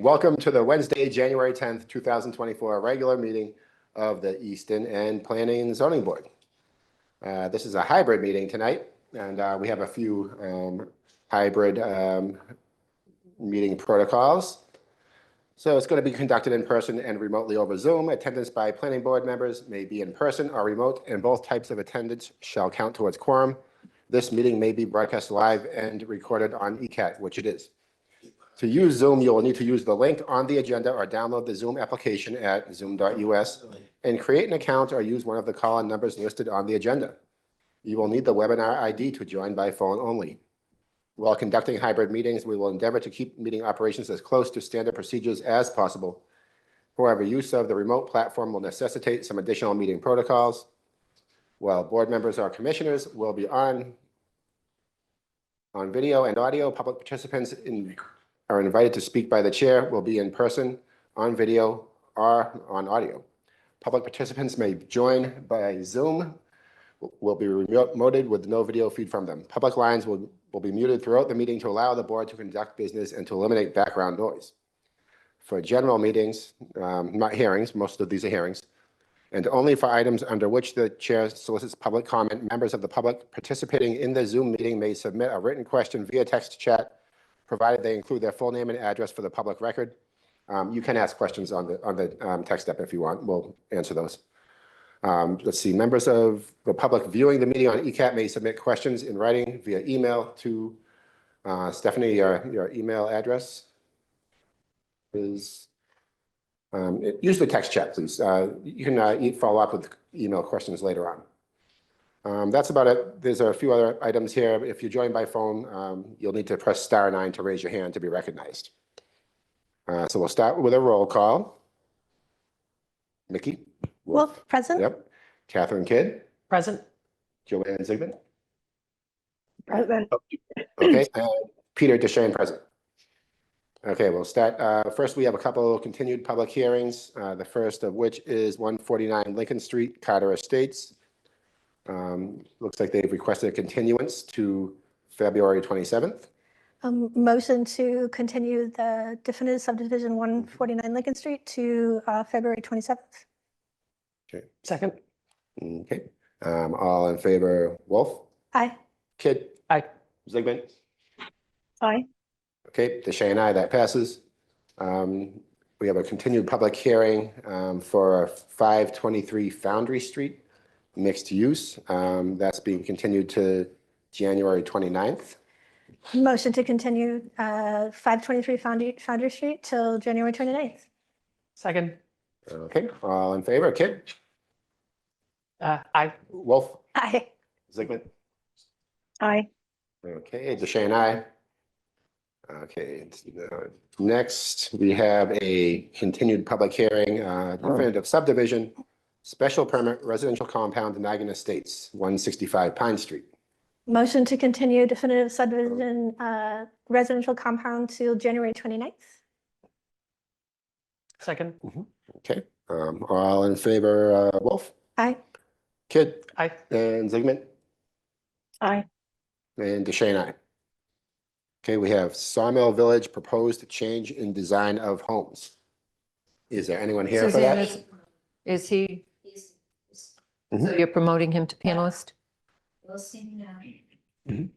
Welcome to the Wednesday, January 10th, 2024 regular meeting of the Easton and Planning and Zoning Board. This is a hybrid meeting tonight, and we have a few hybrid meeting protocols. So it's going to be conducted in person and remotely over Zoom. Attendance by planning board members may be in person or remote, and both types of attendance shall count towards quorum. This meeting may be broadcast live and recorded on ECAT, which it is. To use Zoom, you will need to use the link on the agenda or download the Zoom application at zoom.us and create an account or use one of the call-in numbers listed on the agenda. You will need the webinar ID to join by phone only. While conducting hybrid meetings, we will endeavor to keep meeting operations as close to standard procedures as possible. However, use of the remote platform will necessitate some additional meeting protocols. While board members or commissioners will be on video and audio, public participants are invited to speak by the chair, will be in person, on video, or on audio. Public participants may join by Zoom, will be remoted with no video feed from them. Public lines will be muted throughout the meeting to allow the board to conduct business and to eliminate background noise. For general meetings, not hearings, most of these are hearings, and only for items under which the chair solicits public comment, members of the public participating in the Zoom meeting may submit a written question via text chat, provided they include their full name and address for the public record. You can ask questions on the text step if you want. We'll answer those. Let's see, members of the public viewing the meeting on ECAT may submit questions in writing via email to Stephanie. Your email address is, use the text chat, please. You can follow up with email questions later on. That's about it. There's a few other items here. If you join by phone, you'll need to press *9 to raise your hand to be recognized. So we'll start with a roll call. Mickey? Wolf, present. Yep. Catherine Kidd? Present. Joanne Zigman? Present. Okay. Peter Deshane, present. Okay, we'll start. First, we have a couple continued public hearings, the first of which is 149 Lincoln Street, Carter Estates. Looks like they've requested a continuance to February 27th. Motion to continue the definitive subdivision 149 Lincoln Street to February 27th. Okay. Second. Okay. All in favor, Wolf? Aye. Kidd? Aye. Zigman? Aye. Okay, Deshane, aye, that passes. We have a continued public hearing for 523 Foundry Street, mixed use. That's being continued to January 29th. Motion to continue 523 Foundry Street till January 29th. Second. Okay, all in favor, Kidd? Aye. Wolf? Aye. Zigman? Aye. Okay, Deshane, aye. Okay, next we have a continued public hearing, definitive subdivision, special permit residential compound in Nagin Estates, 165 Pine Street. Motion to continue definitive subdivision residential compound till January 29th. Second. Okay, all in favor, Wolf? Aye. Kidd? Aye. And Zigman? Aye. And Deshane, aye. Okay, we have Sawmill Village proposed change in design of homes. Is there anyone here for Suzanne, that? is he, Mhm. so you're promoting him to panelist? We'll see now. Mhm.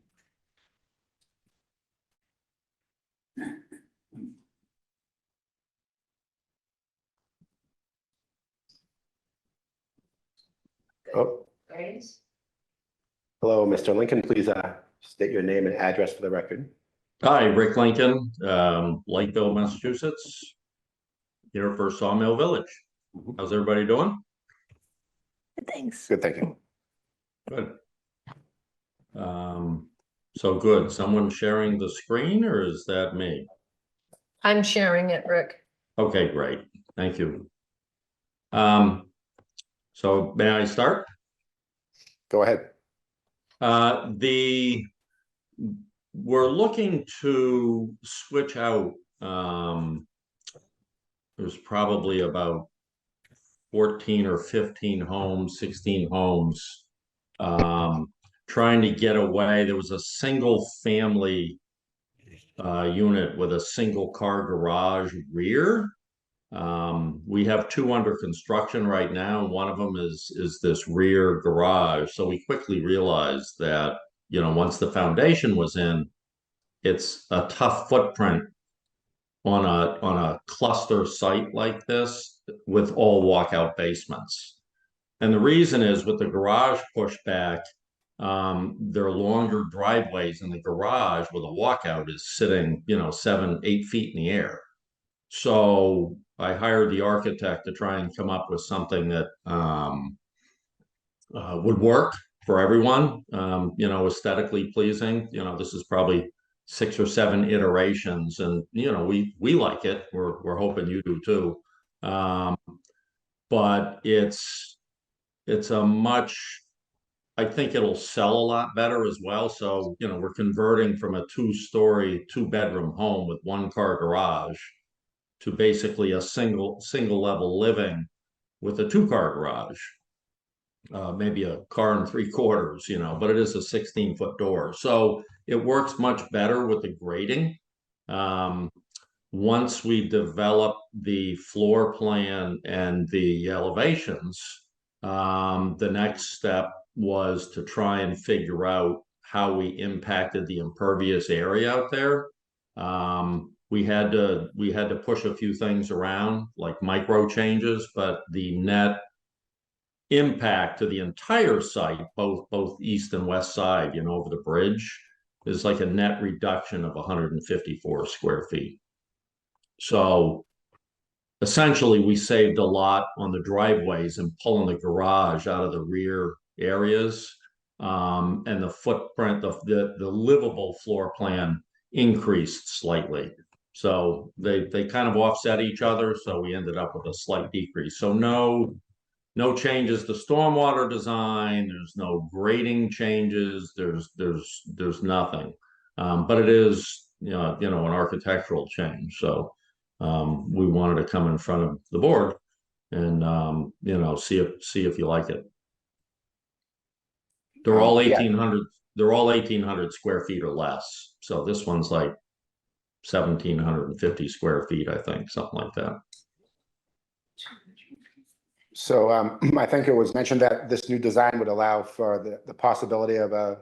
Oh, Grace? hello, Mr. Lincoln. Please state your name and address for the record. Hi, Rick Lincoln, Lakeville, Massachusetts. Here for Sawmill Village. How's everybody doing? Thanks. Good, thank you. Good. So good. Someone sharing the screen, or is that me? I'm sharing it, Rick. Okay, great. Thank you. So may I start? Go ahead. We're looking to switch out. There's probably about 14 or 15 homes, 16 homes, trying to get away. There was a single family unit with a single car garage rear. We have two under construction right now. One of them is this rear garage. So we quickly realized that, once the foundation was in, it's a tough footprint on a cluster site like this with all walkout basements. And the reason is with the garage pushback, there are longer driveways in the garage where the walkout is sitting, 7, 8 feet in the air. So I hired the architect to try and come up with something that would work for everyone, aesthetically pleasing. This is probably 6 or 7 iterations, and we like it. We're hoping you do too. But it's a much, I think it'll sell a lot better as well. So, we're converting from a 2-story, 2-bedroom home with 1-car garage to basically a single level living with a 2-car garage. Maybe a car and 3/4, but it is a 16-foot door. So it works much better with the grading. Once we develop the floor plan and the elevations, the next step was to try and figure out how we impacted the impervious area out there. We had to push a few things around, like micro changes, but the net impact to the entire site, both east and west side, over the bridge, is like a net reduction of 154 square feet. So essentially, we saved a lot on the driveways and pulling the garage out of the rear areas. And the footprint, the livable floor plan increased slightly. So they kind of offset each other. So we ended up with a slight decrease. So no changes to stormwater design. There's no grading changes. There's nothing. But it is, an architectural change. So we wanted to come in front of the board and see if you like it. They're all 1,800. They're all 1,800 square feet or less. So this one's like 1,750 square feet, I think, something like that. So I think it was mentioned that this new design would allow for the possibility of a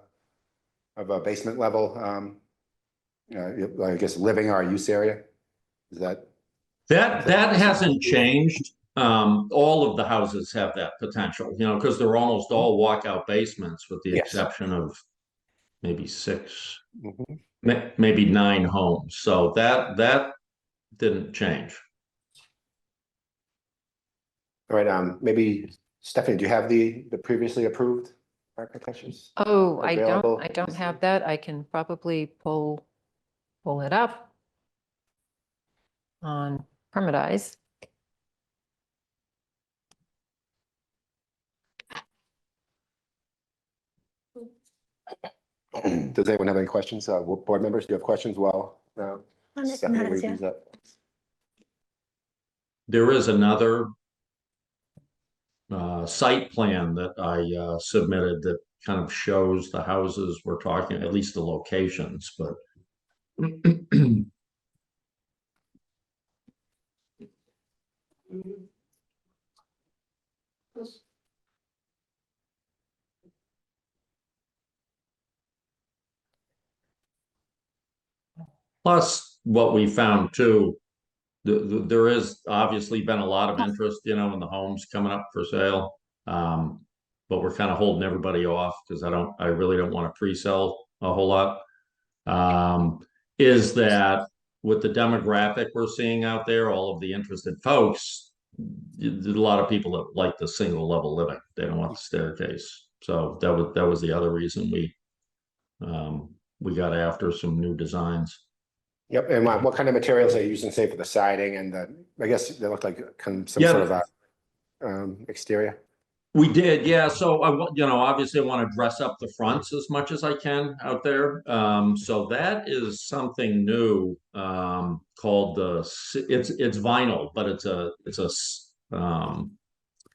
basement level, I guess, living or use area. Is that hasn't changed? All of the houses have that potential, because they're almost all walkout basements, with the exception of maybe 6, maybe 9 homes. So that didn't change. All right. Maybe Stephanie, do you have the previously approved architectures? Oh, Available? I don't have that. I can probably pull it up on Permitize. Does anyone have any questions? Board members, do you have questions? Well, Stephanie reviews that. There is another site plan that I submitted that kind of shows the houses we're talking, at least the locations, but plus what we found too, there is obviously been a lot of interest, in the homes coming up for sale. But we're kind of holding everybody off because I really don't want to pre-sell a whole lot. Is that with the demographic we're seeing out there, all of the interested folks, there's a lot of people that like the single level living. They don't want the staircase. So that was the other reason we got after some new designs. Yep. And what kind of materials are you using, say, for the siding and I guess they look like some sort of exterior? We did, yeah. So obviously I want to dress up the fronts as much as I can out there. So that is something new, called it's vinyl, but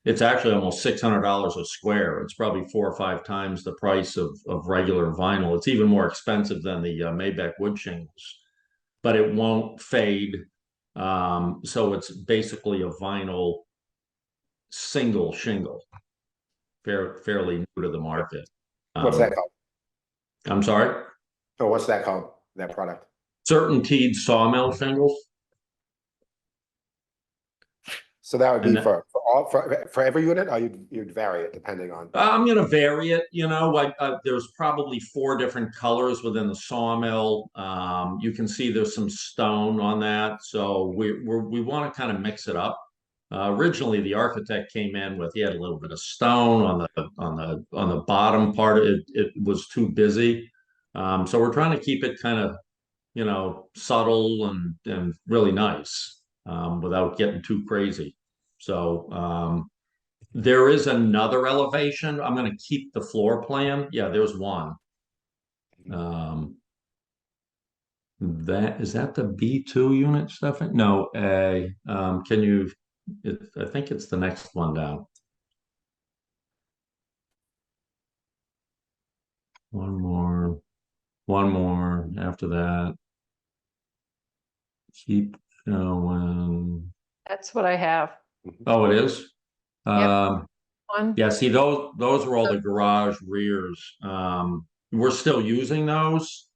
it's actually almost $600 a square. It's probably 4 or 5 times the price of regular vinyl. It's even more expensive than the Maybach wood shingles. but it won't fade. So it's basically a vinyl single shingle, fairly new to the market. What's that called? I'm sorry? Oh, what's that called, that product? Certainteed sawmill shingles. So that would be And that- for every unit, or you'd vary it depending on? I'm going to vary it. Like there's probably 4 different colors within the sawmill. You can see there's some stone on that, so we want to kind of mix it up. Originally, the architect came in with he had a little bit of stone on the bottom part. It was too busy, so we're trying to keep it kind of subtle and really nice without getting too crazy. So. There is another elevation. I'm going to keep the floor plan. Yeah, there's one. Is that the B2 unit, Stefan? No, A. Can you? I think it's the next one down. One more after that. Keep going. That's what I have. Oh, it is. One. Yeah, see those are all the garage rears. We're still using those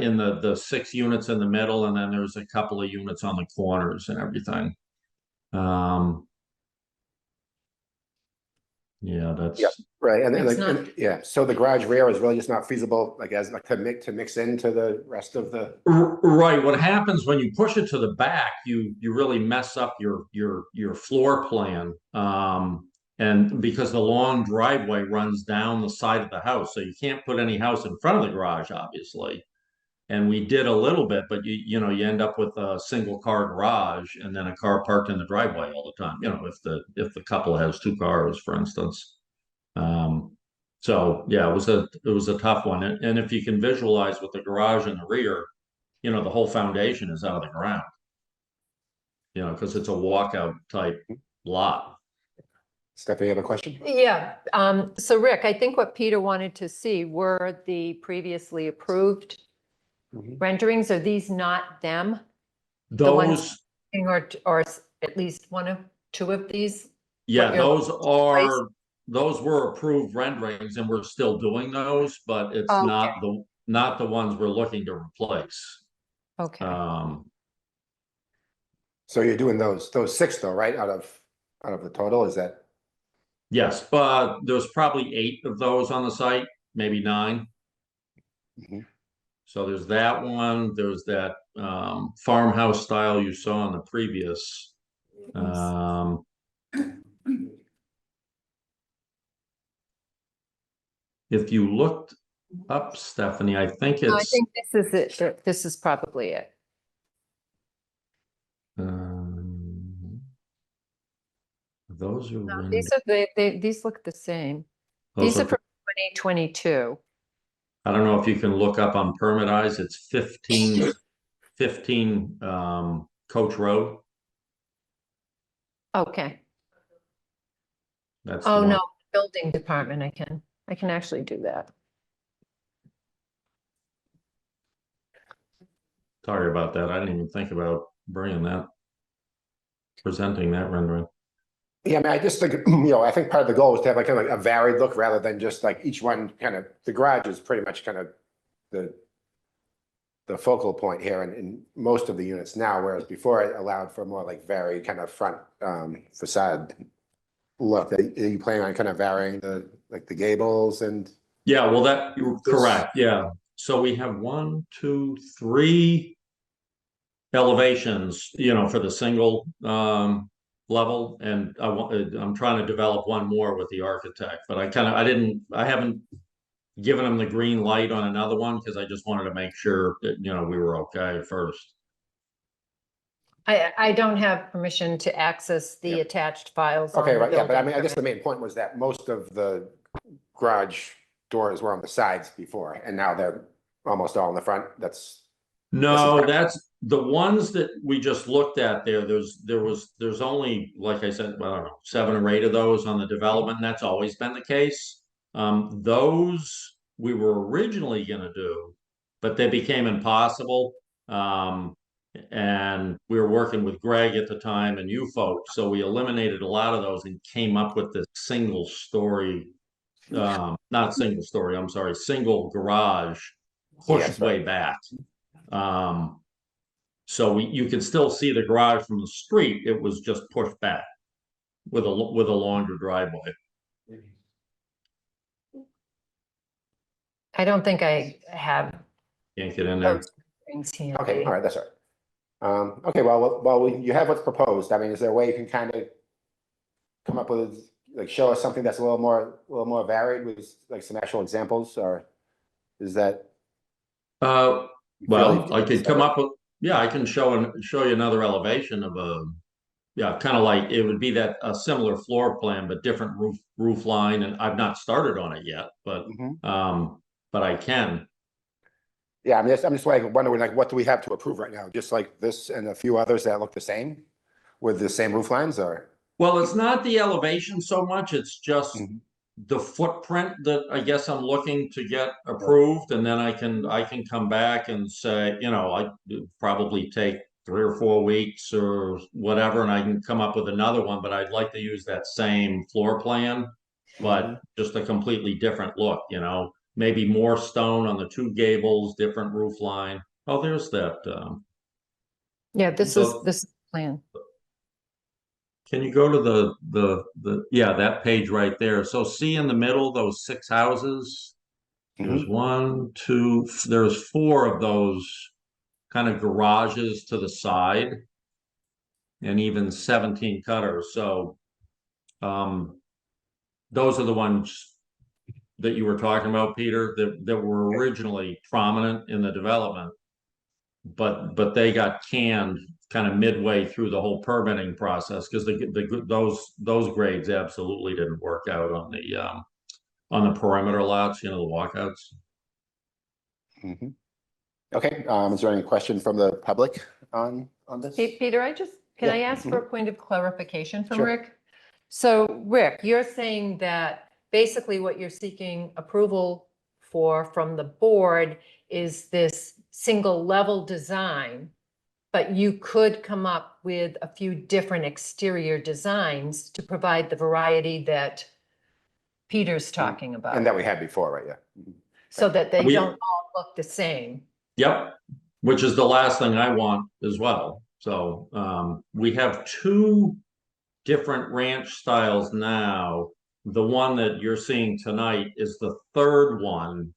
in the 6 units in the middle, and then there's a couple of units on the corners and everything. Yeah, that's Right, and then It's not- so the garage rear is really just not feasible, like as like to mix into the rest of the. right. What happens when you push it to the back, you really mess up your floor plan. And because the long driveway runs down the side of the house, so you can't put any house in front of the garage, obviously. And we did a little bit, but you end up with a single car garage and then a car parked in the driveway all the time. If the couple has 2 cars, for instance. So yeah, it was a tough one. And if you can visualize with the garage in the rear, the whole foundation is out of the ground. Because it's a walkout type lot. Stephanie, you have a question? Yeah, so Rick, I think what Peter wanted to see were the previously approved renderings. Are these not them? The ones- Those, Or at least 2 of these? yeah, you're- those were approved renderings and we're still doing those, but it's Okay. not the ones we're looking to replace. Okay, So you're doing those 6 though, right? Out of the total, is that? Yes, but there's probably 8 of those on the site, maybe 9. Mhm. So there's that one, there's that farmhouse style you saw in the previous. If you looked up, Stephanie, I think No, I it's think this is it. This is probably it. those are No, these look the same. those These are are- from 2022. I don't know if you can look up on Permit Eyes, it's 15 Coach Road. Okay. That's the Oh, one. no, building department, I can actually do that. Sorry about that. I didn't even think about presenting that rendering. Yeah, I mean, I just think, I think part of the goal is to have like kind of like a varied look rather than just like each one kind of, the garage is pretty much kind of the focal point here in most of the units now, whereas before it allowed for more like varied kind of front facade look. Are you planning on kind of varying the gables and? Yeah, well, you're correct. Yeah. So we have 1, 2, 3 elevations, for the single level, and I'm trying to develop one more with the architect, but I haven't given him the green light on another one because I just wanted to make sure that we were okay first. I don't have permission to access the Yeah. attached files. on Okay, the right, yeah, but I building mean, I guess the permit. main point was that most of the garage doors were on the sides before, and now they're almost all in the front. No, that's the ones that we just looked at there. There's only, like I said, well, I don't know, 7 or 8 of those on the development, and that's always been the case. Those we were originally gonna do, but they became impossible. And we were working with Greg at the time and you folks, so we eliminated a lot of those and came up with this single story, not single story, I'm sorry, single garage pushed Yes, way back. So you could still see the garage from the street. It was just pushed back with a longer driveway. I don't think I have Can't get in there. those things here. Okay, all right, that's all right. Okay, well, you have what's proposed. I mean, is there a way you can kind of come up with, like, show us something that's a little more varied with like some actual examples, or is that? Well, I could come up with, yeah, I can show you another elevation of a, yeah, kind of like it would be that a similar floor plan, but different roof line, and I've not started on it yet, but I can. Yeah, I'm just like wondering, like, what do we have to approve right now? Just like this and a few others that look the same with the same roof lines, or? Well, it's not the elevation so much, it's just the footprint that I guess I'm looking to get approved, and then I can come back and say, I probably take 3 or 4 weeks or whatever, and I can come up with another one, but I'd like to use that same floor plan, but just a completely different look, maybe more stone on the 2 gables, different roof line. Oh, there's that. Yeah, this is plan. Can you go to the yeah, that page right there? So see in the middle, those 6 houses? There's 1, 2, there's 4 of those kind of garages to the side and even 17 cutters. So those are the ones that you were talking about, Peter, that were originally prominent in the development, but they got canned kind of midway through the whole permitting process because those grades absolutely didn't work out on the perimeter lots, the walkouts. Okay, is there any question from the public on this? Peter, can Yeah. I ask for a point of clarification from Sure. Rick? So Rick, you're saying that basically what you're seeking approval for from the board is this single level design, but you could come up with a few different exterior designs to provide the variety that Peter's talking about. And that we had before, right? Yeah. So that they We- don't all look the same. Yep, which is the last thing I want as well. So we have 2 different ranch styles now. The one that you're seeing tonight is the 3rd one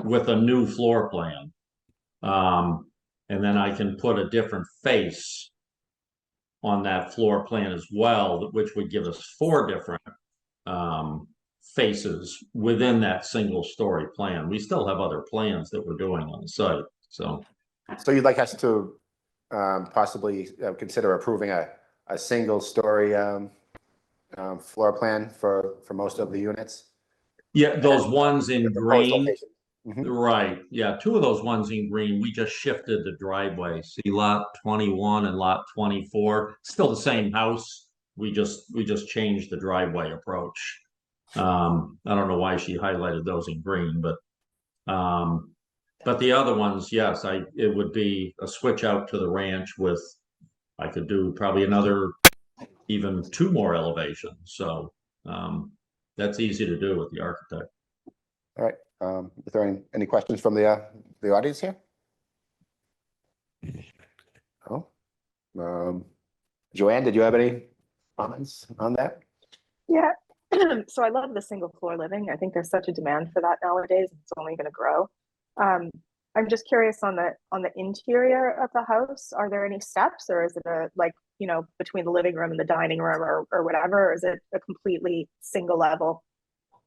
with a new floor plan. And then I can put a different face on that floor plan as well, which would give us 4 different faces within that single story plan. We still have other plans that we're doing on the site. So you'd like us to possibly consider approving a single story floor plan for most of the units? yeah, those ones in The proposed green. location. Right, yeah, 2 of those ones in green, we just shifted the driveway. See lot 21 and lot 24, still the same house. We just changed the driveway approach. I don't know why she highlighted those in green, but the other ones, yes, it would be a switch out to the ranch with, I could do probably another even 2 more elevations. So that's easy to do with the architect. All right. Is there any questions from the audience here? Oh, Joanne, did you have any comments on that? Yeah. So I love the single floor living. I think there's such a demand for that nowadays. It's only going to grow. I'm just curious on the interior of the house. Are there any steps, or is it between the living room and the dining room or whatever? Or is it a completely single level?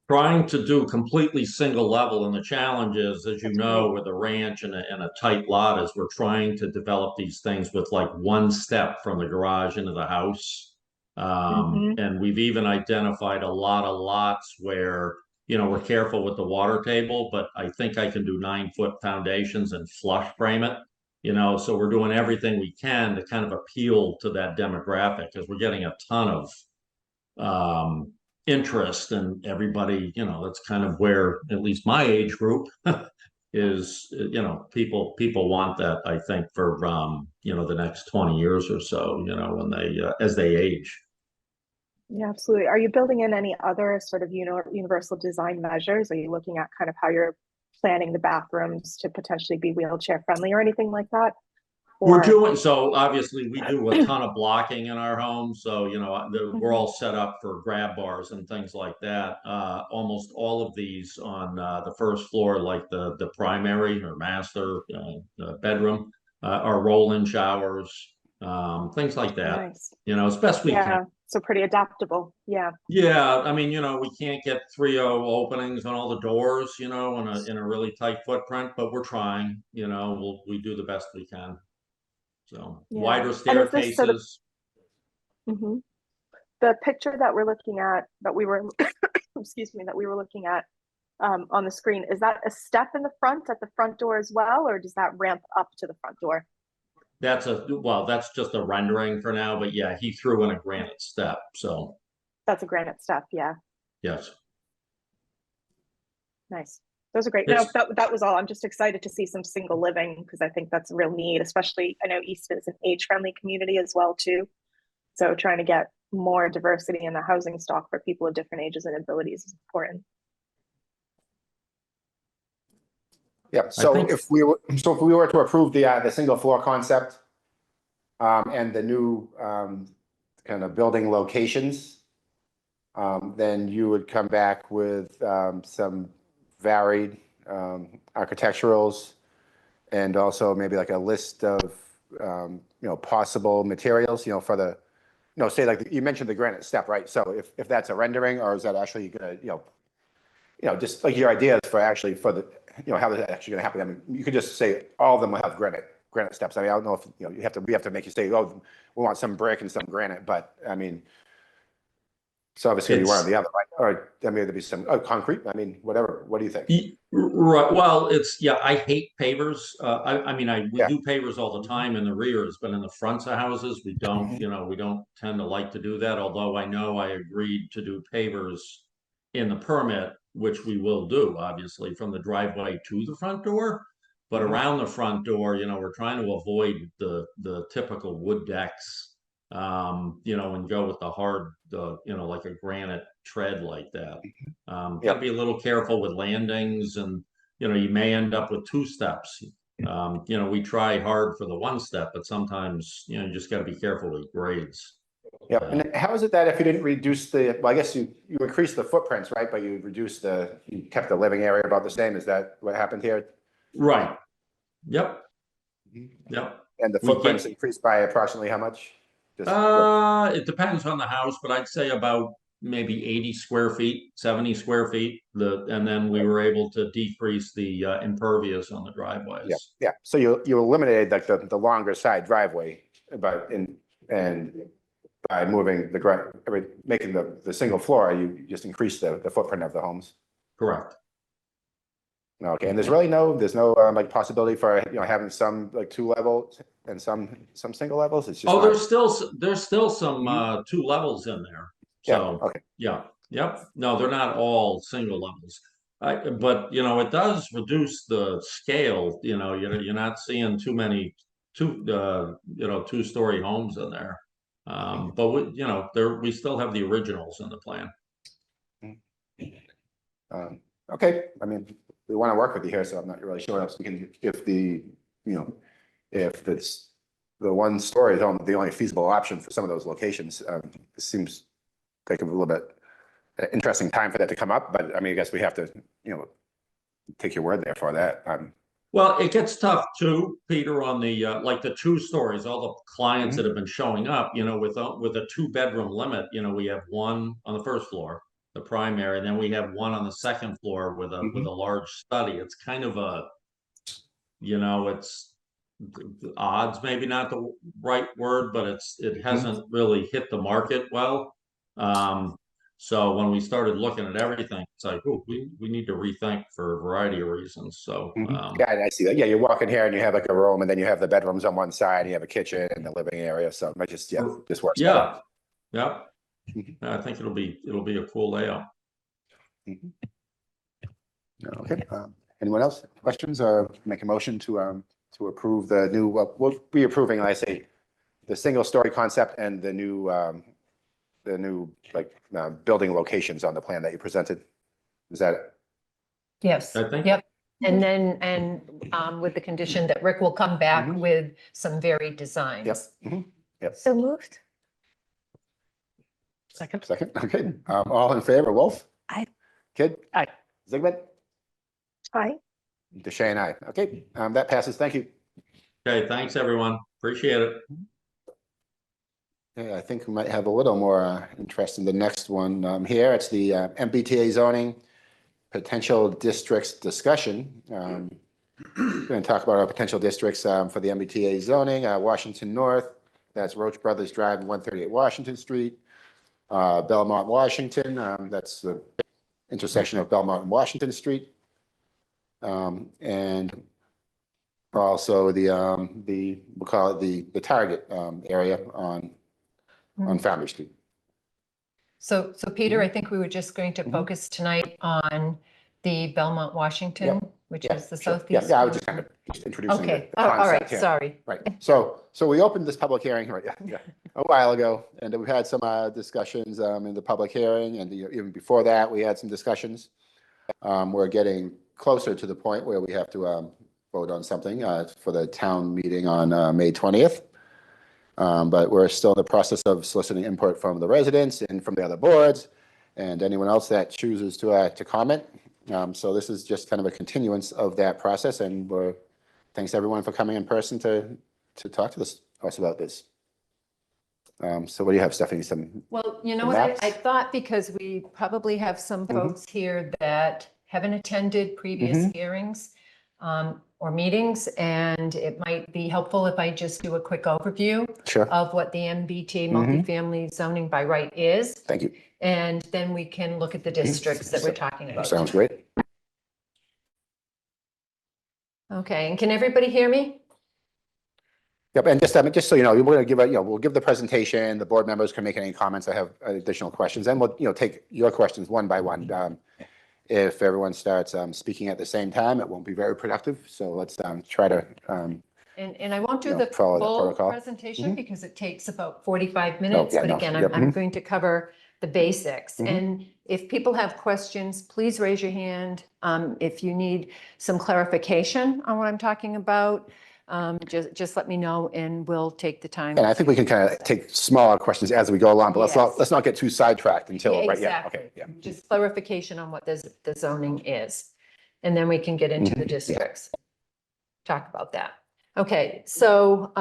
Trying to do completely single level, and the challenge is, as you know, with a ranch and a tight lot, is we're trying to develop these things with like 1 step from the garage into the house. And we've even identified a lot of lots where, we're careful with the water table, but I think I can do 9-foot foundations and flush frame it. So we're doing everything we can to kind of appeal to that demographic, because we're getting a ton of interest, and everybody, that's kind of where at least my age group is, people want that, I think, for, the next 20 years or so, when they, as they age. Yeah, absolutely. Are you building in any other sort of universal design measures? Are you looking at kind of how you're planning the bathrooms to potentially be wheelchair friendly or anything like that? We're Or doing, so obviously we do a ton of blocking in our home. So, we're all set up for grab bars and things like that. Almost all of these on the first floor, like the primary or master bedroom, are roll-in showers, things like that, nice. as best we can. Yeah, so pretty adaptable. Yeah. Yeah, I mean, we can't get 3.0 openings on all the doors, in a really tight footprint, but we're trying, we do the best we can. So Yeah. wider And is this sort of staircases. the picture that we're looking at, that we were, excuse me, that we were looking at on the screen, is that a step in the front at the front door as well, or does that ramp up to the front door? That's just a rendering for now, but yeah, he threw in a granite step. So That's a granite step. Yeah. yes. Nice. Those are great. No, that was all. I'm just excited to see some single living because I think that's a real need, especially I know Easton is an age-friendly community as well too. So trying to get more diversity in the housing stock for people of different ages and abilities is important. Yeah, so if we were to approve the single floor concept and the new kind of building locations, then you would come back with some varied architecturals and also maybe like a list of possible materials, for the say like you mentioned the granite step, right? So if that's a rendering, or is that actually gonna just like your ideas for actually for the how that's actually gonna happen? I mean, you could just say all of them will have granite steps. I mean, I don't know if we have to make you say, oh, we want some brick and some granite, but I mean, so obviously you want the other, right? Or I mean, there'd be some concrete. I mean, whatever. What do you think? Right. Well, I hate pavers. We do pavers all the time in the rears, but in the fronts of houses, we don't, we don't tend to like to do that. Although I know I agreed to do pavers in the permit, which we will do, obviously, from the driveway to the front door. But around the front door, we're trying to avoid the typical wood decks, and go with the hard, like a granite tread like that. Gotta be a little careful with landings, and you may end up with 2 steps. We try hard for the 1 step, but sometimes you just got to be careful with grades. Yeah, and how is it that if you didn't reduce well, I guess you increased the footprints, right? But you kept the living area about the same. Is that what happened here? Right. Yep. Yep. And the footprints increased by approximately how much? It depends on the house, but I'd say about maybe 80 square feet, 70 square feet. And then we were able to decrease the impervious on the driveways. Yeah. So you eliminated like the longer side driveway, but by moving making the single floor, you just increase the footprint of the homes. Correct. Okay, and there's no like possibility for having some like 2 levels and some single levels. It's just there's still some 2 levels in there. So okay. Yeah. Yep. No, they're not all single levels. But it does reduce the scale. You're not seeing too many 2-story homes in there. But we still have the originals in the plan. Okay, I mean, we want to work with you here, so I'm not really sure what else we can do. If it's the 1 story is the only feasible option for some of those locations, it seems like a little bit interesting time for that to come up. But I mean, I guess we have to, take your word there for that. Well, it gets tough too, Peter, on the like the 2 stories. All the clients that have been showing up, with a 2-bedroom limit. We have 1 on the first floor, the primary, and then we have 1 on the second floor with a large study. It's kind of it's odds, maybe not the right word, but it hasn't really hit the market well. So when we started looking at everything, it's like, oh, we need to rethink for a variety of reasons. So yeah, I see that. Yeah, you walk in here and you have like a room, and then you have the bedrooms on one side, and you have a kitchen and the living area. So it just works. Yeah. Yep. I think it'll be a cool layout. Okay. Anyone else? Questions or make a motion to approve the new, we'll be approving, I say, the single story concept and the new building locations on the plan that you presented. Is that it? Yes, I think- yep. And then, with the condition that Rick will come back Mhm. with some varied designs. Yep. Mhm. So moved. Second, okay. All in favor, Wolf? Aye. Kid? Aye. Zigmund? Hi. DeShane, aye. Okay, that passes. Thank you. Okay, thanks, everyone. Appreciate it. Yeah, I think we might have a little more interest in the next one here. It's the MBTA zoning potential districts discussion. We're going to talk about our potential districts for the MBTA zoning, Washington North, that's Roach Brothers Drive, 138 Washington Street, Belmont, Washington, that's the intersection of Belmont and Washington Street. And also we'll call it the target area on Foundry Street. So Peter, I think we were just going to Mhm. focus tonight on the Belmont, Washington, which Yeah, is the sure. southeast. Yeah, I was just kind of introducing Okay, the all right, concept here. sorry. Right, so we opened this public hearing, right, a while ago, and we've had some discussions in the public hearing, and even before that, we had some discussions. We're getting closer to the point where we have to vote on something for the town meeting on May 20th. But we're still in the process of soliciting input from the residents and from the other boards, and anyone else that chooses to comment. So this is just kind of a continuance of that process, and thanks everyone for coming in person to talk to us about this. So what do you have, Stephanie? Well, you know the what, maps? I thought because we probably have some Mhm. folks here that haven't attended previous Mhm. hearings or meetings, and it might be helpful if I just do a quick overview Sure, of what the MBTA Mhm. multifamily zoning by right is, thank you. and then we can look at the districts that we're talking about. Sounds great. Okay, and can everybody hear me? Yep, and just so you know, we're going to give we'll give the presentation. The board members can make any comments. I have additional questions, and we'll take your questions one by one. If everyone starts speaking at the same time, it won't be very productive. So let's try to. And I won't do Yeah, the follow that full protocol. presentation Mhm. because it takes about 45 minutes. yeah, But no, again, yep, I'm mhm. going to cover the basics. Mhm. And if people have questions, please raise your hand. If you need some clarification on what I'm talking about, just let me know and we'll take the time. And I think we can kind of take smaller questions as we go along, but Yes. let's not get too sidetracked until Yeah, right. Yeah, exactly. okay, yeah. Just clarification on what the zoning is. And then we can get into the Mhm, yeah. districts. Talk about that. Okay, so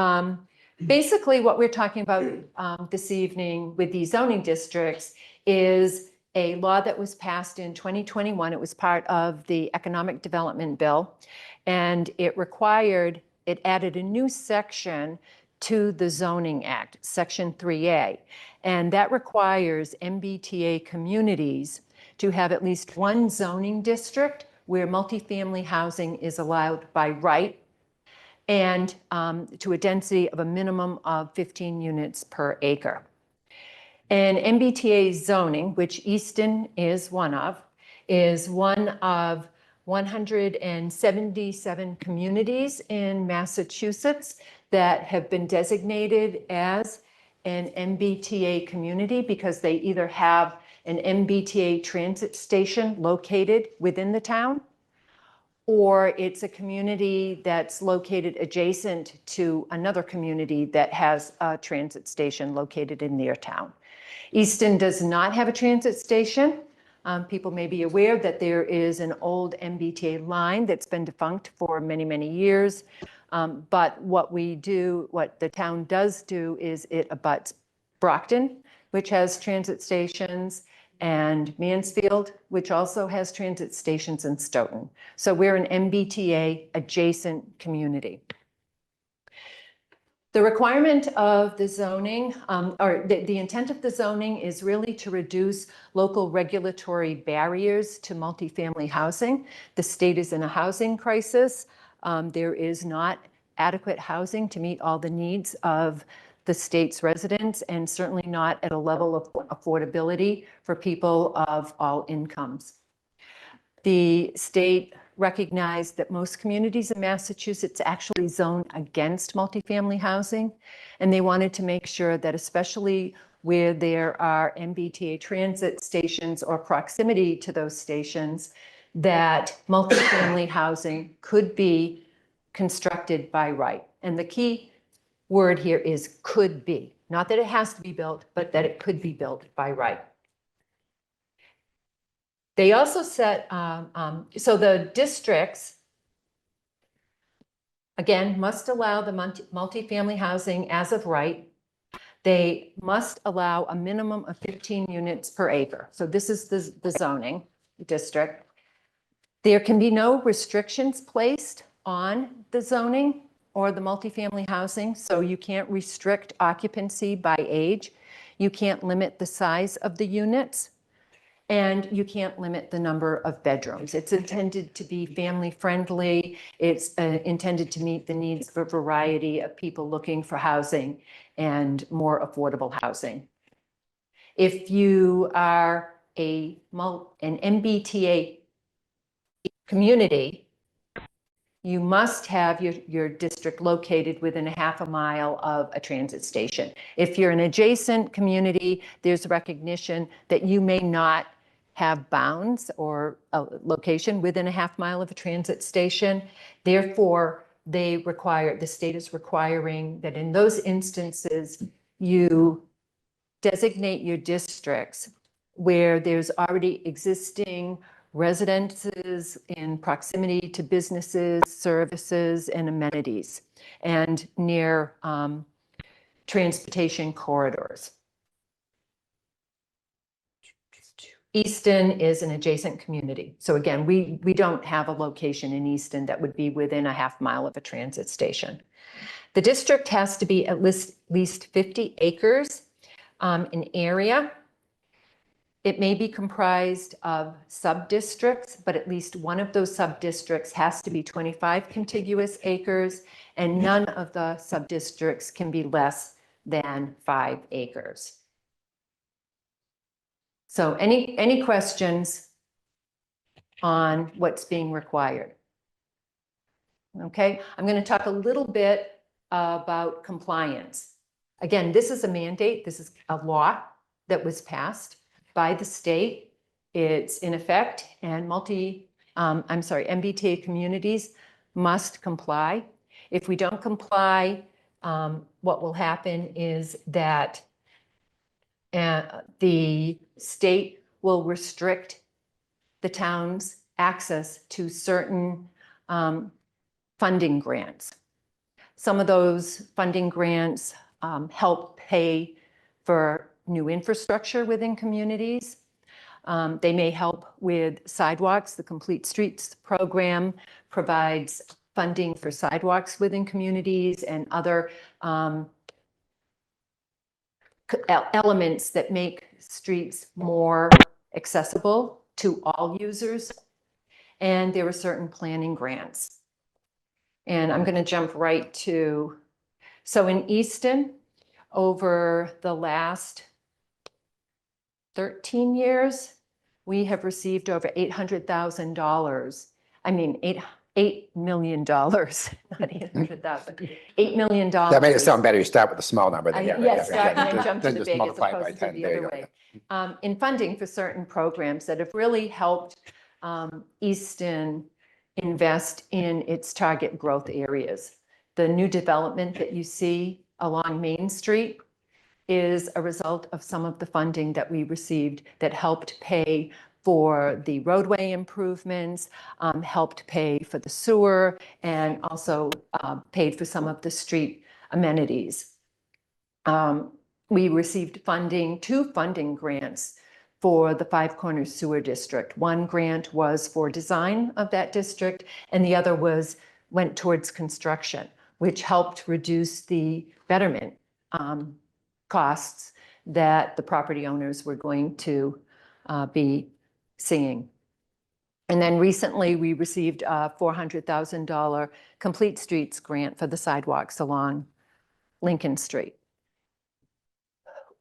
basically what we're talking about this evening with these zoning districts is a law that was passed in 2021. It was part of the Economic Development Bill, and it added a new section to the Zoning Act, Section 3A, and that requires MBTA communities to have at least one zoning district where multifamily housing is allowed by right, and to a density of a minimum of 15 units per acre. And MBTA zoning, which Easton is one of 177 communities in Massachusetts that have been designated as an MBTA community because they either have an MBTA transit station located within the town, or it's a community that's located adjacent to another community that has a transit station located in their town. Easton does not have a transit station. People may be aware that there is an old MBTA line that's been defunct for many, many years. But what the town does do is it abuts Brockton, which has transit stations, and Mansfield, which also has transit stations in Stoughton. So we're an MBTA adjacent community. The requirement of the zoning, or the intent of the zoning is really to reduce local regulatory barriers to multifamily housing. The state is in a housing crisis. There is not adequate housing to meet all the needs of the state's residents, and certainly not at a level of affordability for people of all incomes. The state recognized that most communities in Massachusetts actually zone against multifamily housing. And they wanted to make sure that, especially where there are MBTA transit stations or proximity to those stations, that multifamily housing could be constructed by right. And the key word here is could be. Not that it has to be built, but that it could be built by right. They also set, so the districts, again, must allow the multifamily housing as of right. They must allow a minimum of 15 units per acre. So this is the zoning district. There can be no restrictions placed on the zoning or the multifamily housing. So you can't restrict occupancy by age. You can't limit the size of the units. And you can't limit the number of bedrooms. It's intended to be family friendly. It's intended to meet the needs of a variety of people looking for housing and more affordable housing. If you are an MBTA community, you must have your district located within a half a mile of a transit station. If you're an adjacent community, there's recognition that you may not have bounds or a location within a half mile of a transit station. Therefore, the state is requiring that in those instances, you designate your districts where there's already existing residences in proximity to businesses, services, and amenities, and near transportation corridors. Easton is an adjacent community. So again, we don't have a location in Easton that would be within a half mile of a transit station. The district has to be at least 50 acres in area. It may be comprised of sub-districts, but at least one of those sub-districts has to be 25 contiguous acres, and none of the sub-districts can be less than 5 acres. So any questions on what's being required? Okay, I'm going to talk a little bit about compliance. Again, this is a mandate. This is a law that was passed by the state. It's in effect, and MBTA communities must comply. If we don't comply, what will happen is that the state will restrict the town's access to certain funding grants. Some of those funding grants help pay for new infrastructure within communities. They may help with sidewalks. The Complete Streets program provides funding for sidewalks within communities and other elements that make streets more accessible to all users. And there are certain planning grants. And I'm going to jump right to, so in Easton, over the last 13 years, we have received over $800,000. I mean, $8 million, not 800,000, $8 million. That made it sound better. You start with a small number. Then, Yes, and then jump to Then the just big as multiply it by opposed to 10. the There you other go. way. In funding for certain programs that have really helped Easton invest in its target growth areas. The new development that you see along Main Street is a result of some of the funding that we received that helped pay for the roadway improvements, helped pay for the sewer, and also paid for some of the street amenities. We received funding, 2 funding grants for the Five Corners Sewer District. One grant was for design of that district, and the other went towards construction, which helped reduce the betterment costs that the property owners were going to be seeing. And then recently we received a $400,000 Complete Streets grant for the sidewalks along Lincoln Street.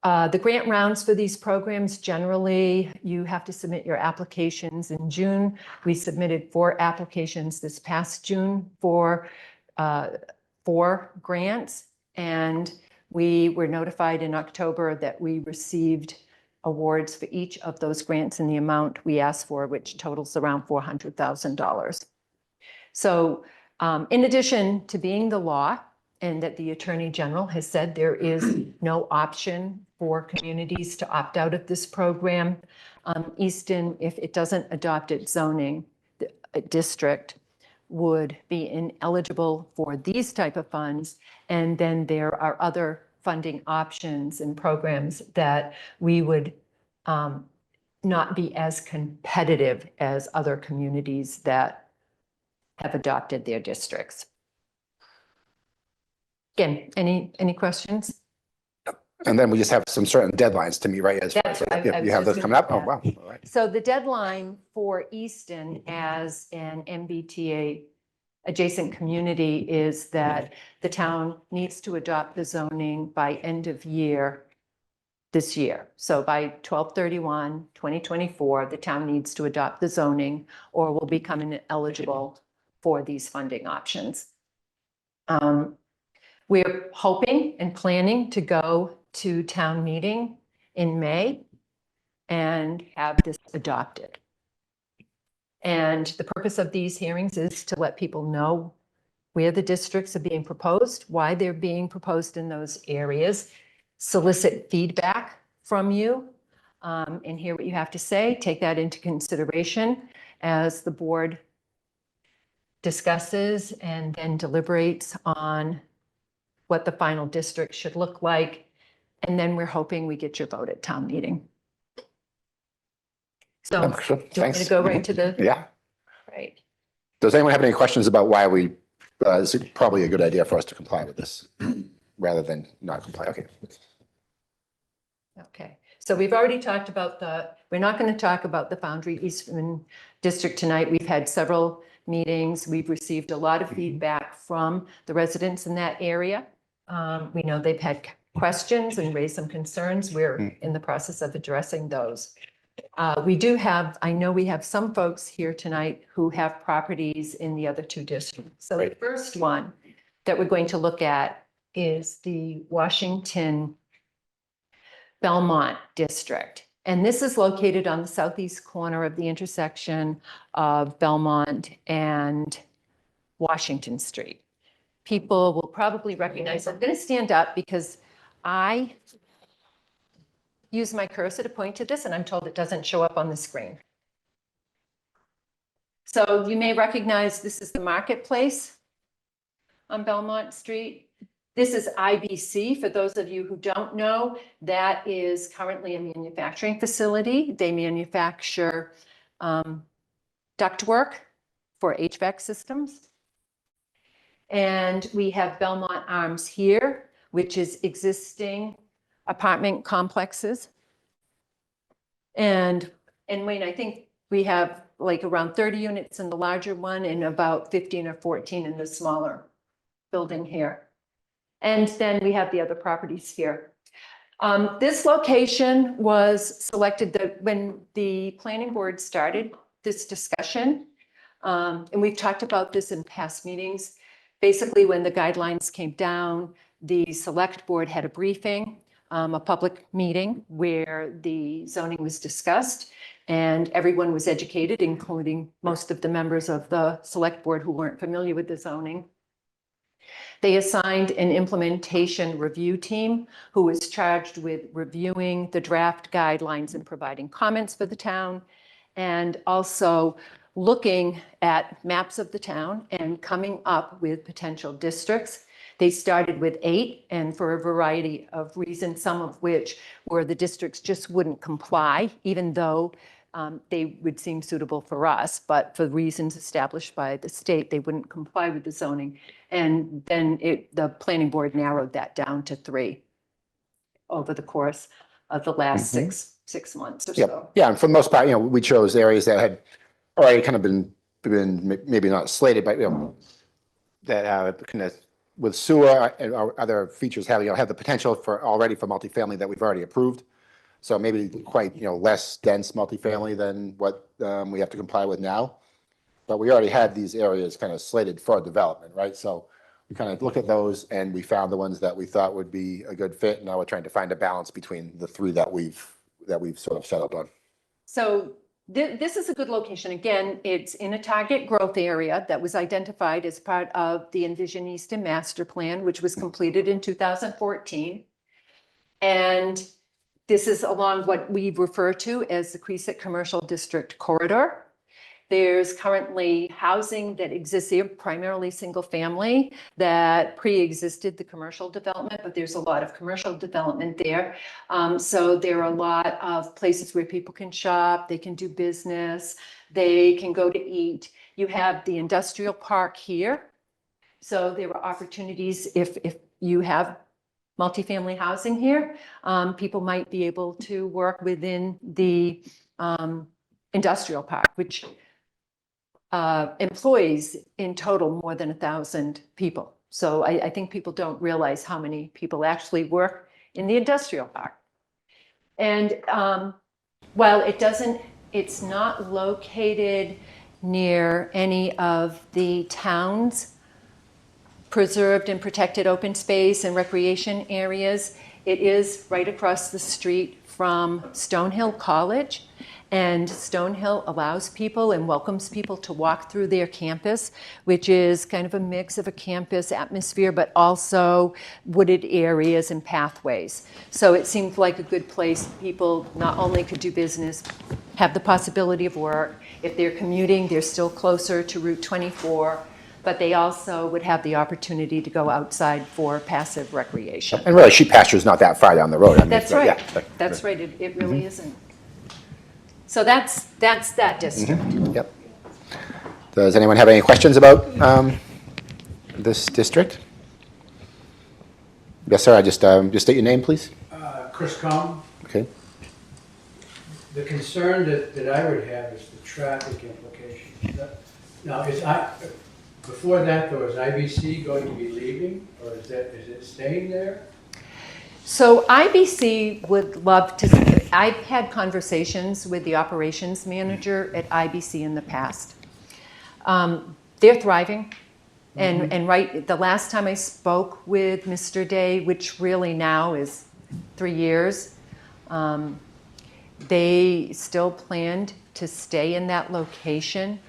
The grant rounds for these programs, generally, you have to submit your applications in June. We submitted 4 applications this past June for 4 grants. And we were notified in October that we received awards for each of those grants in the amount we asked for, which totals around $400,000. So in addition to being the law, and that the Attorney General has said there is no option for communities to opt out of this program, Easton, if it doesn't adopt its zoning district, would be ineligible for these type of funds. And then there are other funding options and programs that we would not be as competitive as other communities that have adopted their districts. Again, any questions? And then we just have some certain deadlines to meet, right? As That's- I if you was have just those coming up. Oh, gonna wow. do All right. So the deadline for Easton as an MBTA adjacent community is that the town needs to adopt the zoning by end of year this year. So by 12/31/2024, the town needs to adopt the zoning or will become ineligible for these funding options. We're hoping and planning to go to town meeting in May and have this adopted. And the purpose of these hearings is to let people know where the districts are being proposed, why they're being proposed in those areas, solicit feedback from you, and hear what you have to say. Take that into consideration as the board discusses and then deliberates on what the final district should look like. And then we're hoping we get your vote at town meeting. So Oh, sure. do you want me Thanks. to go right to the, Yeah. right? Does anyone have any questions about why it's probably a good idea for us to comply with this rather than not comply? Okay. Okay, so we've already talked about we're not going to talk about the Foundry Eastman District tonight. We've had several meetings. We've received a lot of feedback from the residents in that area. We know they've had questions and raised some concerns. We're in the process of addressing those. I know we have some folks here tonight who have properties in the other 2 districts. So the Right. first one that we're going to look at is the Washington Belmont District. And this is located on the southeast corner of the intersection of Belmont and Washington Street. People will probably recognize, I'm going to stand up because I use my cursor to point to this and I'm told it doesn't show up on the screen. So you may recognize this is the marketplace on Belmont Street. This is IBC. For those of you who don't know, that is currently a manufacturing facility. They manufacture ductwork for HVAC systems. And we have Belmont Arms here, which is existing apartment complexes. And Wayne, I think we have like around 30 units in the larger one and about 15 or 14 in the smaller building here. And then we have the other properties here. This location was selected when the planning board started this discussion. And we've talked about this in past meetings. Basically, when the guidelines came down, the select board had a briefing, a public meeting where the zoning was discussed and everyone was educated, including most of the members of the select board who weren't familiar with the zoning. They assigned an implementation review team who was charged with reviewing the draft guidelines and providing comments for the town, and also looking at maps of the town and coming up with potential districts. They started with 8, and for a variety of reasons, some of which were the districts just wouldn't comply, even though they would seem suitable for us, but for reasons established by the state, they wouldn't comply with the zoning. And then the planning board narrowed that down to 3 over the course of the last six months or Yep. so. Yeah. And for the most part, we chose areas that had already kind of been maybe not slated, but, that kind of with sewer and our other features have the potential for multifamily that we've already approved. So maybe quite, less dense multifamily than what we have to comply with now. But we already had these areas kind of slated for development, right? So we kind of looked at those and we found the ones that we thought would be a good fit. Now we're trying to find a balance between the three that we've sort of settled on. So this is a good location. Again, it's in a target growth area that was identified as part of the Envision Easton Master Plan, which was completed in 2014. And this is along what we refer to as the Queeset Commercial District Corridor. There's currently housing that exists here, primarily single family, that pre-existed the commercial development, but there's a lot of commercial development there. So there are a lot of places where people can shop, they can do business, they can go to eat. You have the industrial park here. So there are opportunities if you have multifamily housing here, people might be able to work within the industrial park, which employs in total more than 1,000 people. So I think people don't realize how many people actually work in the industrial park. And while it's not located near any of the town's preserved and protected open space and recreation areas, it is right across the street from Stonehill College. And Stonehill allows people and welcomes people to walk through their campus, which is kind of a mix of a campus atmosphere, but also wooded areas and pathways. So it seemed like a good place. People not only could do business, have the possibility of work. If they're commuting, they're still closer to Route 24, but they also would have the opportunity to go outside for passive recreation. And really, sheep pasture is not that far down the road. I mean, That's but, right. yeah, That's right. It really isn't. So that's that district. Yep. Does anyone have any questions about this district? Yes, sir. Just state your name, please. Chris Cohn. Okay. The concern that I would have is the traffic implications. Now, before that, there was IBC going to be leaving, or is it staying there? So IBC would love to, I've had conversations with the operations manager at IBC in the past. They're thriving. And right, the last time I spoke with Mr. Day, which really now is 3 years, they still planned to stay in that location.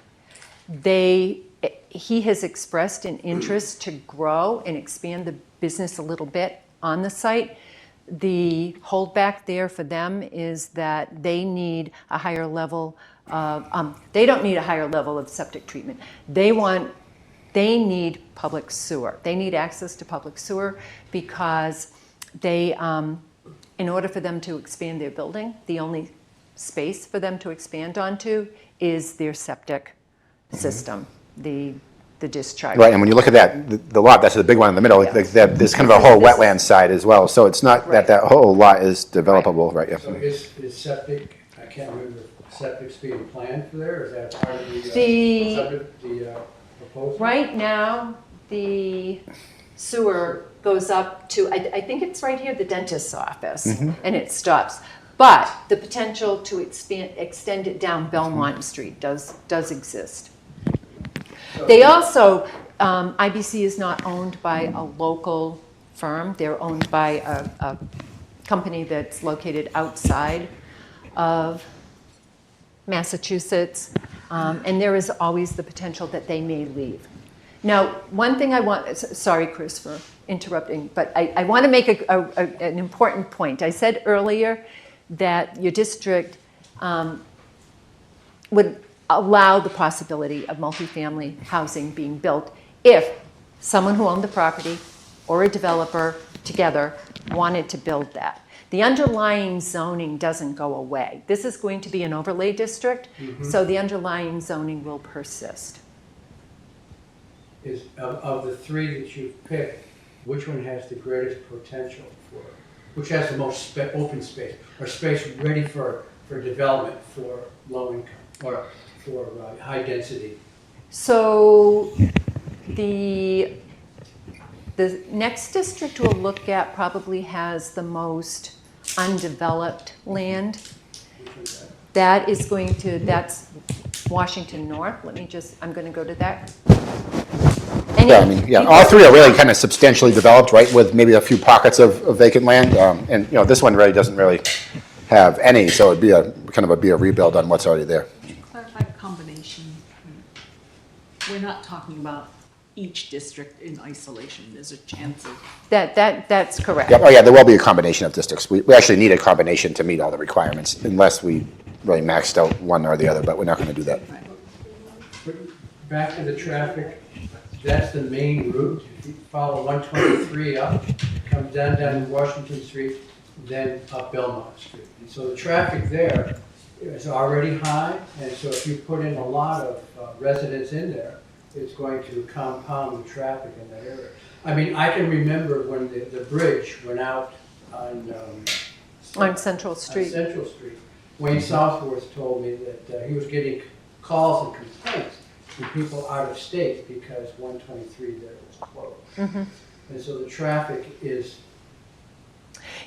He has expressed an interest to grow and expand the business a little bit on the site. The holdback there for them is that they need a higher level of, they don't need a higher level of septic treatment. They need public sewer. They need access to public sewer because they, in order for them to expand their building, the only space for them to expand onto is their septic system, the discharge. Right, and when you look at that, the lot, that's the big one in the middle, Yeah. there's kind of a whole wetland side as well, so it's not that whole lot is developable, right? Yeah. So is septic, I can't remember, septic's being planned for there, or is that part of the proposal? Right now, the sewer goes up to, I think it's right here, the dentist's office, and it stops. But the potential to extend it down Belmont Street does exist. They also, IBC is not owned by a local firm. They're owned by a company that's located outside of Massachusetts. And there is always the potential that they may leave. Now, one thing I want, sorry, Chris, for interrupting, but I want to make an important point. I said earlier that your district would allow the possibility of multifamily housing being built if someone who owned the property or a developer together wanted to build that. The underlying zoning doesn't go away. This is going to be an overlay district, so the underlying zoning will persist. Is of the three that you've picked, which one has the greatest potential for, which has the most open space, or space ready for development for low income, or for high density? So the The next district we'll look at probably has the most undeveloped land. Which one's that? That is going to, that's Washington North. I'm going to go to that. Yeah, I mean, yeah, all three are really kind of substantially developed, right, with maybe a few pockets of vacant land. And, you know, this one really doesn't really have any, so it'd be a rebuild on what's already there. Clarify combination. We're not talking about each district in isolation. There's a chance of. That's correct. Yep, oh yeah, there will be a combination of districts. We actually need a combination to meet all the requirements, unless we really maxed out one or the other, but we're not gonna do that. But back to the traffic, that's the main route. If you follow 123 up, comes down Washington Street, then up Belmont Street. And so the traffic there is already high, and so if you put in a lot of residents in there, it's going to compound the traffic in that area. I mean, I can remember when the bridge went out on Central Street. on Central Street. Wayne Southworth told me that he was getting calls and complaints from people out of state because 123 there was closed. And so the traffic is.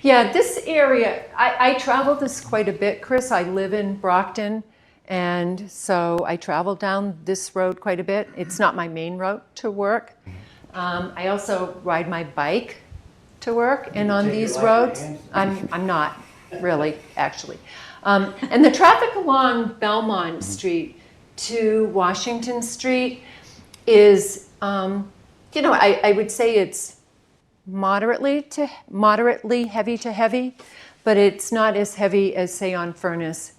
Yeah, this area, I travel this quite a bit, Chris. I live in Brockton, and so I travel down this road quite a bit. It's not my main route to work. I also ride my bike to work, and on Take your these life in roads, hand. I'm not really, actually. And the traffic along Belmont Street to Washington Street is, you know, I would say it's moderately heavy to heavy, but it's not as heavy as, say, on Furnace,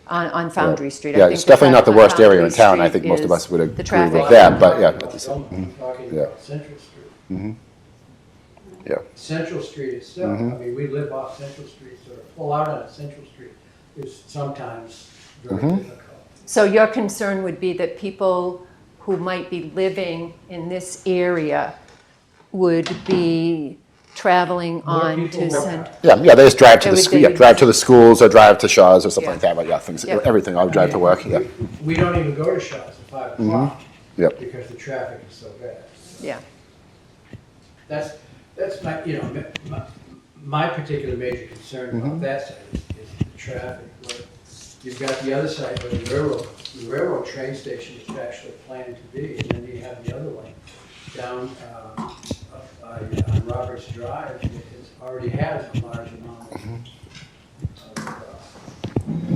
on Foundry Street. I Yeah, think it's the definitely not the traffic worst on area in Foundry town. I Street think most of is us would the agree with traffic. that, but yeah. I'm talking Yeah. about Central Street. Yeah. Central Street itself, I mean, we live off Central Street, so to pull out on Central Street is sometimes very difficult. So your concern would be that people who might be living in this area would be traveling More on people to will- Central. Yeah, they just drive to They the, would- they yeah, would- drive to the schools or drive to Shaw's or something Yeah. like that, but yeah, things, Yep. everything, I'll drive to work, yeah. We don't even go to Shaw's at 5 o'clock. Yep. Because the traffic is so bad. Yeah. That's my, you know, my particular major concern about that side is the traffic. Where you've got the other side where the railroad train station is actually planned to be, and then you have the other one down on Roberts Drive. It already has a large amount of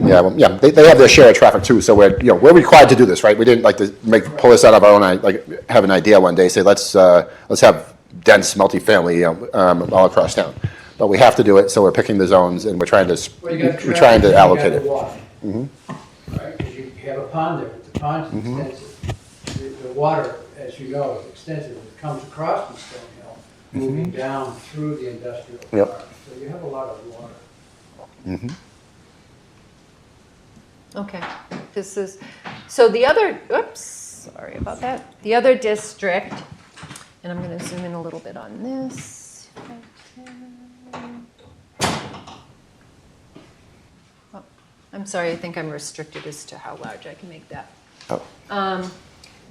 Yeah, well, yeah, they have their share of traffic too, so we're required to do this, right? We didn't like to pull this out of our own, like, have an idea one day, say, let's have dense multifamily, all across town. But we have to do it, so we're picking the zones and we're trying to, Well, you got we're trying to traffic, allocate you got it. the water. Right, because you have a pond there, but the pond is extensive. The water, as you know, is extensive. It comes across from Stone Hill, moving down through the industrial Yep. park. So you have a lot of water. Okay, this is, so the other, oops, sorry about that. The other district, and I'm going to zoom in a little bit on this. Oh, I'm sorry, I think I'm restricted as to how large I can make that. Oh.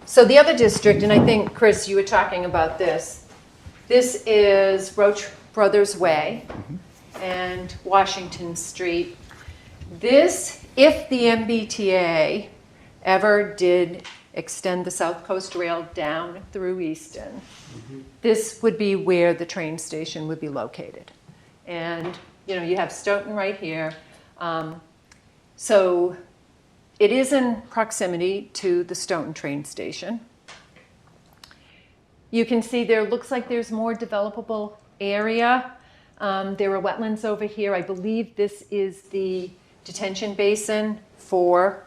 So the other district, and I think, Chris, you were talking about this. This is Roach Brothers Way and Washington Street. This, if the MBTA ever did extend the South Coast Rail down through Easton, this would be where the train station would be located. And, you know, you have Stoughton right here. So it is in proximity to the Stoughton train station. You can see there looks like there's more developable area. There are wetlands over here. I believe this is the detention basin for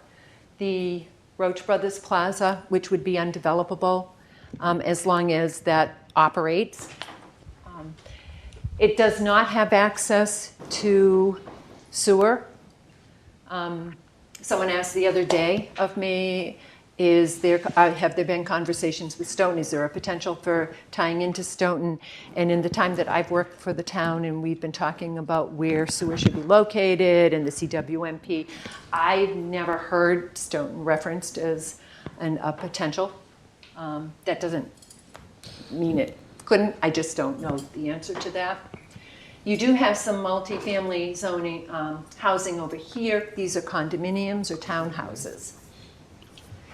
the Roach Brothers Plaza, which would be undevelopable as long as that operates. It does not have access to sewer. Someone asked the other day of me, have there been conversations with Stoughton? Is there a potential for tying into Stoughton? And in the time that I've worked for the town and we've been talking about where sewer should be located and the CWMP, I've never heard Stoughton referenced as a potential. That doesn't mean it couldn't, I just don't know the answer to that. You do have some multifamily zoning, housing over here. These are condominiums or townhouses.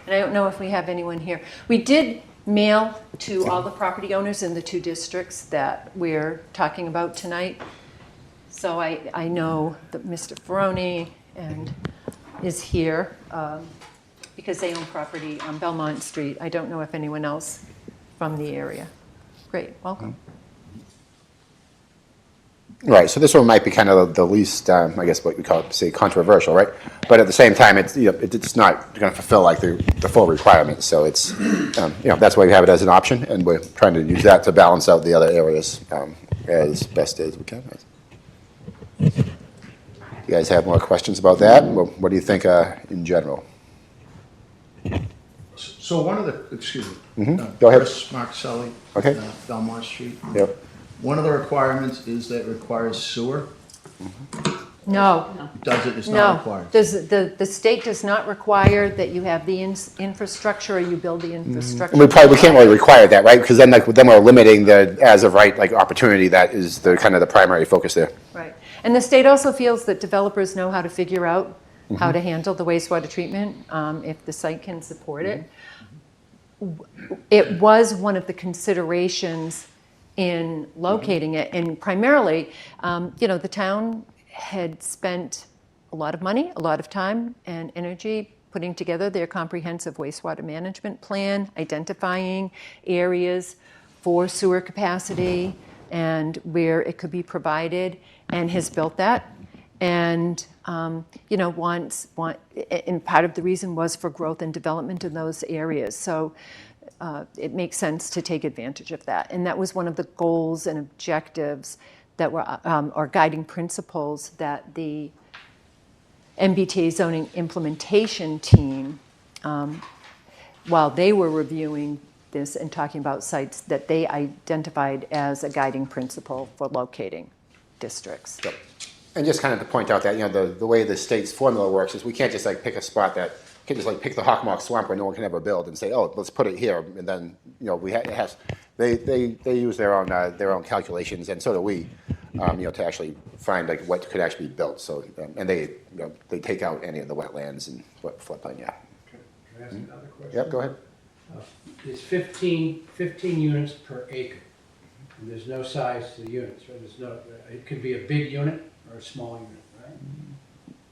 And I don't know if we have anyone here. We did mail to all the property owners in the 2 districts that we're talking about tonight. So I know that Mr. Ferroni is here because they own property on Belmont Street. I don't know if anyone else from the area. Great, welcome. Right, so this one might be kind of the least, I guess what we call it, say, controversial, right? But at the same time, it's, you know, it's not going to fulfill like the full requirements. So it's, you know, that's why we have it as an option, and we're trying to use that to balance out the other areas as best as we can. You guys have more questions about that? What do you think in general? So one of the, excuse me. Go ahead. Chris Marcelli. Okay. Belmont Street. Yep. One of the requirements is that it requires sewer. No. Does it? It's No, not required. the state does not require that you have the infrastructure or you build the infrastructure. We can't really require that, right? Because then we're limiting the as of right like opportunity that is the kind of the primary focus there. Right. And the state also feels that developers know how to figure out how to handle the wastewater treatment if the site can support it. It was one of the considerations in locating it, and primarily, you know, the town had spent a lot of money, a lot of time and energy putting together their comprehensive wastewater management plan, identifying areas for sewer capacity and where it could be provided, and has built that. And you know, and part of the reason was for growth and development in those areas. So it makes sense to take advantage of that. And that was one of the goals and objectives that were, or guiding principles that the MBTA zoning implementation team, while they were reviewing this and talking about sites, that they identified as a guiding principle for locating districts. Yep. And just kind of to point out that, you know, the way the state's formula works is we can't just like pick a spot that, can't just like pick the Hawkmock Swamp where no one can ever build and say, oh, let's put it here, and then, you know, they use their own calculations, and so do we, you know, to actually find like what could actually be built. So and they, you know, they take out any of the wetlands and floodplain. Yeah. Can I ask another question? Yep. Go ahead. It's 15 units per acre, and there's no size to the units, right? There's no, it could be a big unit or a small unit, right?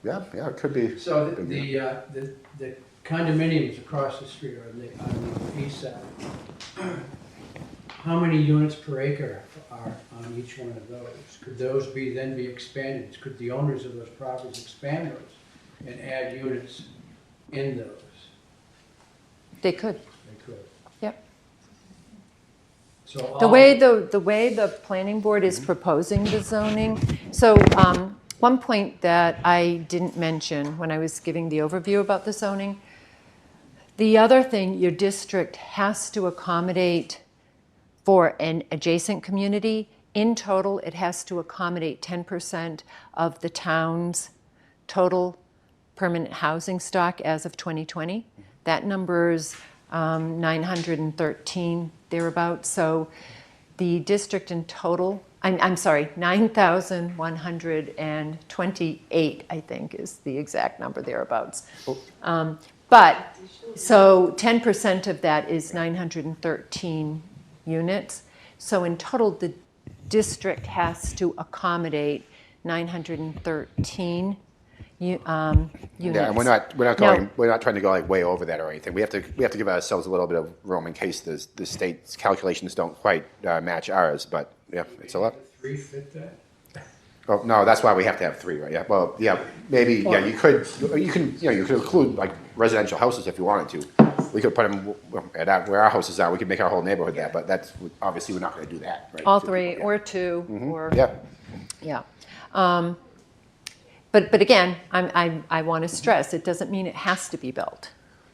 Yeah, it could be. So the condominiums across the street or on the east side, how many units per acre are on each one of those? Could those then be expanded? Could the owners of those properties expand those and add units in those? They could. They could. Yep. So The way the planning board is proposing the zoning, so one point that I didn't mention when I was giving the overview about the zoning, the other thing, your district has to accommodate for an adjacent community. In total, it has to accommodate 10% of the town's total permanent housing stock as of 2020. That number's 913 thereabouts. So the district in total, I'm sorry, 9,128, I think, is the exact number thereabouts. But so 10% of that is 913 units. So in total, the district has to accommodate 913 units. Yeah, and we're not trying to go like way over that or anything. We have to give ourselves a little bit of room in case the state's calculations don't quite match ours. But yeah, it's a lot. 3 fit that? Oh no, that's why we have to have 3, right? Yeah. Well, yeah, maybe. Yeah, you could include like residential houses if you wanted to. We could put them at where our houses are. We could make our whole neighborhood that. But that's obviously we're not going to do that, right? All 3 or 2 or Yeah. yeah. But again, I want to stress, it doesn't mean it has to be built.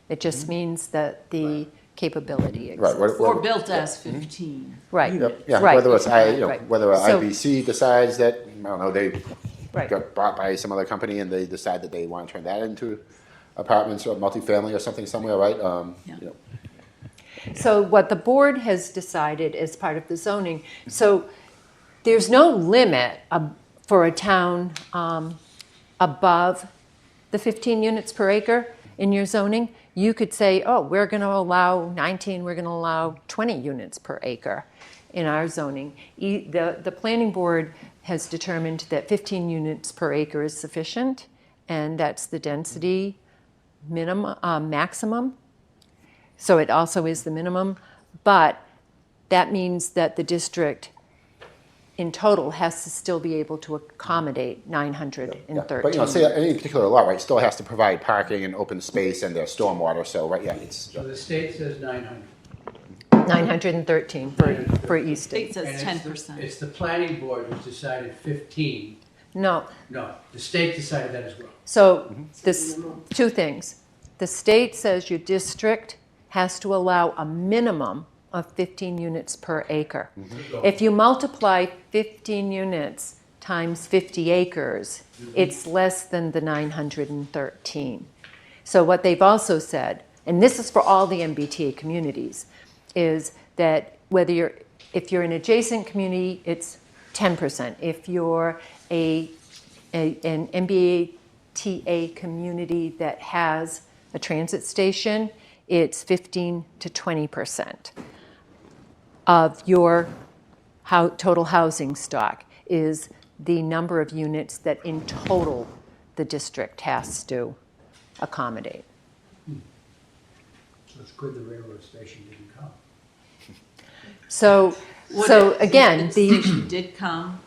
It just means that the capability exists. Right. Or built as 15. Right. Yep. Yeah. Right. Whether it's Right. whether So- IBC decides that I don't know they Right. got bought by some other company and they decide that they want to turn that into apartments or multifamily or something somewhere, right? Yeah. You know. So what the board has decided as part of the zoning, so there's no limit for a town above the 15 units per acre in your zoning. You could say, oh, we're going to allow 19, we're going to allow 20 units per acre in our zoning. The planning board has determined that 15 units per acre is sufficient, and that's the density maximum. So it also is the minimum, but that means that the district in total has to still be able to accommodate 913. Yeah. But, you know, say any particular lot, right, still has to provide parking and open space and their stormwater, so, right, yeah, it's. So the state says 900. 913 for Easton. State says And 10%. It's the planning board who's decided 15. No, No, the state decided that as well. so this, two things. The state says your district has to allow a minimum of 15 units per acre. If you multiply 15 units times 50 acres, it's less than the 913. So what they've also said, and this is for all the MBTA communities, is that if you're an adjacent community, it's 10%. If you're an MBTA community that has a transit station, it's 15 to 20% of your total housing stock is the number of units that in total the district has to accommodate. So it's good the railroad station didn't come. So again, If the station did come,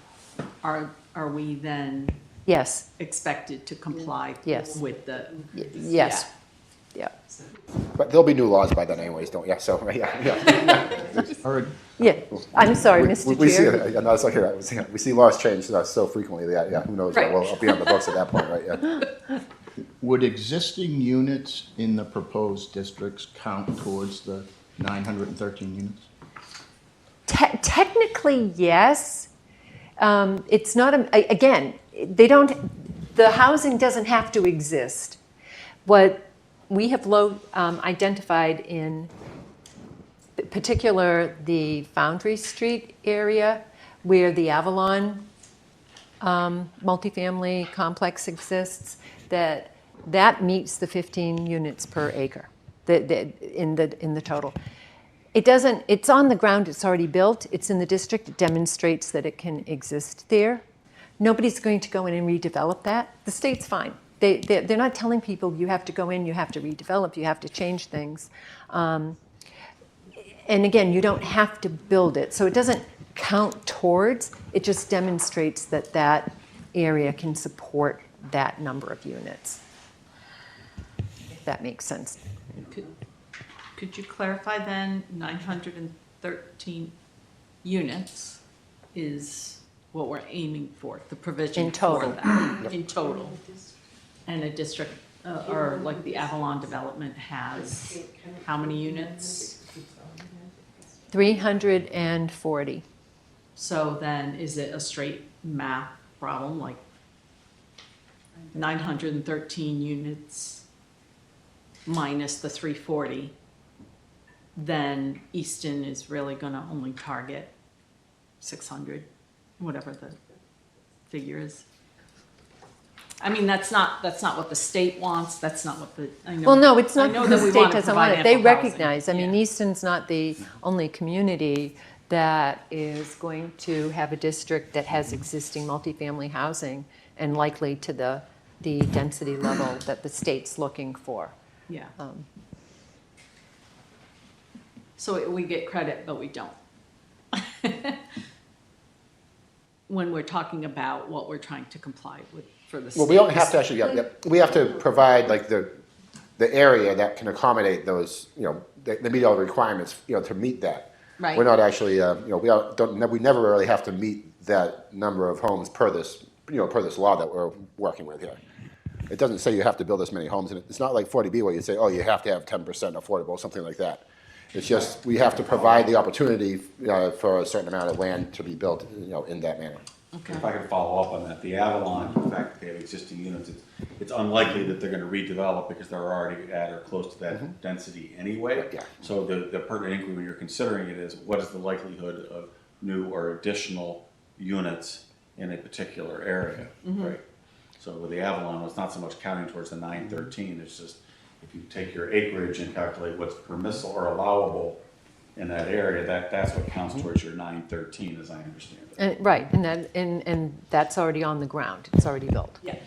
are we then yes, expected to comply Yes. with the? yes, yeah. But there'll be new laws by then anyways, don't, yeah, so, right, yeah. Heard. Yeah, I'm sorry, Mr. We see, Chair. it, no, it's okay, right, we see laws change so frequently, that, yeah, who knows, Right. we'll be on the books at that point, right, yeah. Would existing units in the proposed districts count towards the 913 units? Technically, yes. It's not, again, the housing doesn't have to exist. What we have identified in particular the Foundry Street area where the Avalon multifamily complex exists, that meets the 15 units per acre in the total. It doesn't, it's on the ground, it's already built, it's in the district, it demonstrates that it can exist there. Nobody's going to go in and redevelop that. The state's fine. They're not telling people you have to go in, you have to redevelop, you have to change things. And again, you don't have to build it. So it doesn't count towards, it just demonstrates that that area can support that number of units. If that makes sense. Could you clarify then, 913 units is what we're aiming for, the provision In for total. that, in total? And a district, or like the Avalon development has how many units? 340. So then is it a straight math problem, like 913 units minus the 340? Then Easton is really gonna only target 600, whatever the figure is. I mean, that's not what the state wants, that's not what I know. Well, no, it's I not know that that the we state wanna doesn't want provide it. They ample housing. recognize, I mean, Yeah. Easton's not the only community that is going to have a district that has existing multifamily housing and likely to the density level that the state's looking for. Yeah. So we get credit, but we don't. When we're talking about what we're trying to comply with for the state. Well, we don't have to actually, yeah, we have to provide like the area that can accommodate those, you know, that meet all the requirements, you know, to meet that. Right. We're not actually, you know, we never really have to meet that number of homes per this, you know, per this law that we're working with here. It doesn't say you have to build this many homes, and it's not like 40B where you say, oh, you have to have 10% affordable, something like that. It's just, we have to provide the opportunity for a certain amount of land to be built, you know, in that manner. Okay. If I could follow up on that, the Avalon, the fact that they have existing units, it's unlikely that they're gonna redevelop because they're already at or close to that density anyway. Yeah. So the pertinent inquiry when you're considering it is, what is the likelihood of new or additional units in a particular area, right? So with the Avalon, it's not so much counting towards the 913, it's just, if you take your acreage and calculate what's permissible or allowable in that area, that's what counts towards your 913, as I understand it. Right, and that's already on the ground, it's already built. Yeah.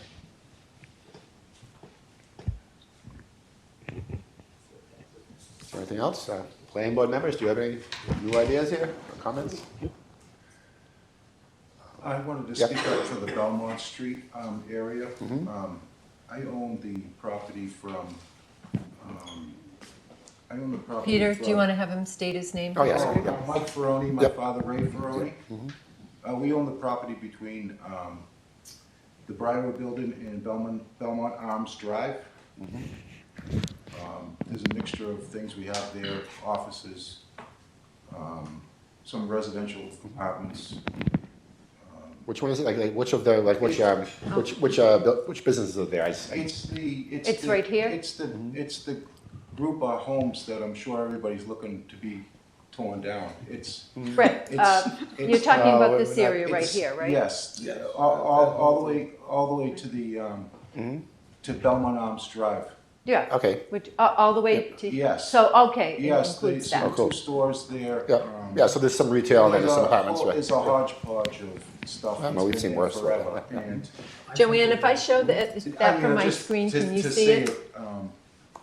Anything else? Planning board members, do you have any new ideas here or comments? I wanted to Yep. speak up for the Belmont Street area. Mhm. I own the property from, I own the property Peter, do you from- want to have him state his name? Oh, yes. Mike Ferroni, my Yep. father Ray Ferroni. We own the property between the Briarwood Building and Belmont Arms Drive. There's a mixture of things we have there, offices, some residential apartments. Which one is it? Like which of the, like, which businesses are there? It's right here? It's the group of homes that I'm sure everybody's looking to be torn down. Right, you're talking about this area right it's- here, right? Yes, all the way to the, to Belmont Arms Drive. Yeah. Okay. Which, all the way to? Yes. So, okay, it Yes, includes so that. cool. 2 stores there. Yeah, yeah, so there's some retail and then there's some apartments, It's right? a hodgepodge of stuff. Well, that's we've been seen there worse, forever, yeah. and, Joanne, if I show that from my just screen, to- can you to see say it?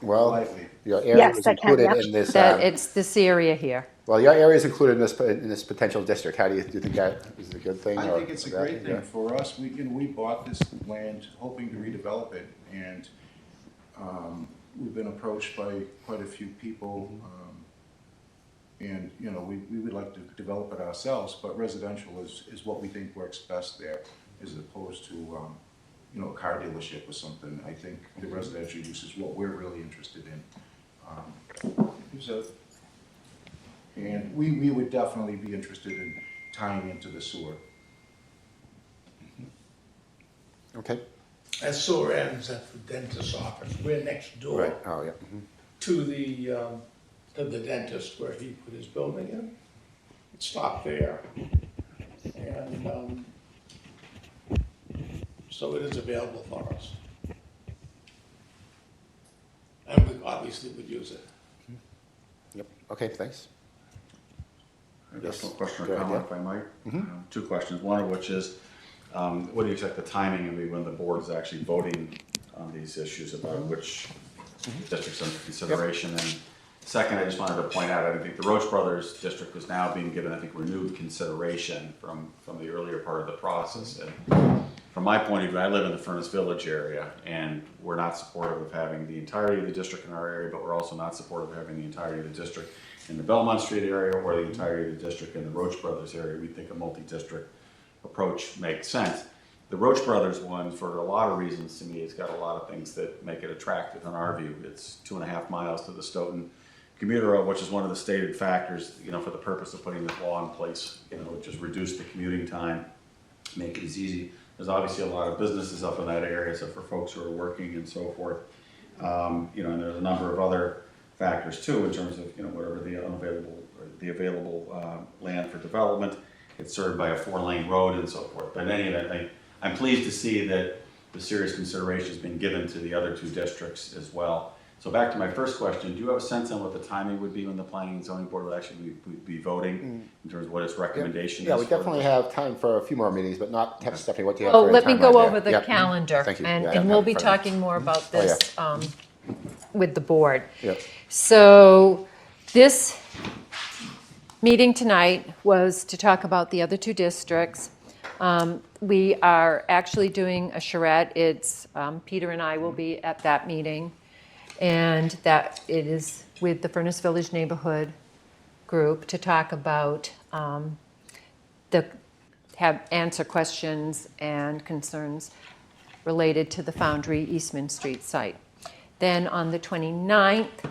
Well, Politely. your area Yes, is I can, included yeah. in this, That it's this area here. well, your area is included in this potential district. How do you think that is a good thing? I or think it's a bad great Yeah. thing for us. We bought this land hoping to redevelop it, and we've been approached by quite a few people. And, we would like to develop it ourselves, but residential is what we think works best there, as opposed to, a car dealership or something. I think the residential use is what we're really interested in. And we would definitely be interested in tying into the sewer. Okay, That sewer ends at the dentist's office. We're next door right, oh, yeah. to the dentist where he put his building in. It stopped there. And, so it is available for us. And we obviously would use it. Yep, okay, thanks. Additional question Go or ahead, comment, if I might? 2 questions, one of which is, what do you expect the timing will be when the board is actually voting on these issues about which districts under consideration? And second, I just wanted to point out, I think the Roach Brothers district is now being given, I think, renewed consideration from the earlier part of the process. And from my point of view, I live in the Furnace Village area, and we're not supportive of having the entirety of the district in our area, but we're also not supportive of having the entirety of the district in the Belmont Street area or the entirety of the district in the Roach Brothers area. We think a multi-district approach makes sense. The Roach Brothers one, for a lot of reasons to me, it's got a lot of things that make it attractive in our view. It's 2.5 miles to the Stoughton commuter road, which is one of the stated factors, for the purpose of putting this law in place, just reduce the commuting time, make it as easy. There's obviously a lot of businesses up in that area, so for folks who are working and so forth. And there's a number of other factors too, in terms of, whatever the available land for development. It's served by a 4-lane road and so forth. But in any event, I'm pleased to see that the serious consideration has been given to the other 2 districts as well. So back to my first question, do you have a sense on what the timing would be when the Planning and Zoning Board would actually be voting in terms of what its recommendation is? Yeah, we for definitely the- have time for a few more meetings, but not, Stephanie, what do you have? Oh, for a let me timeline go there? over the Yep. calendar, Thank you. and, Yeah, I and have we'll it be in front of talking more about Oh, yeah. this with the board. Yep. So this meeting tonight was to talk about the other 2 districts. We are actually doing a charrette. It's, Peter and I will be at that meeting, and that it is with the Furnace Village Neighborhood Group to talk about answer questions and concerns related to the Foundry Eastman Street site. Then on the 29th,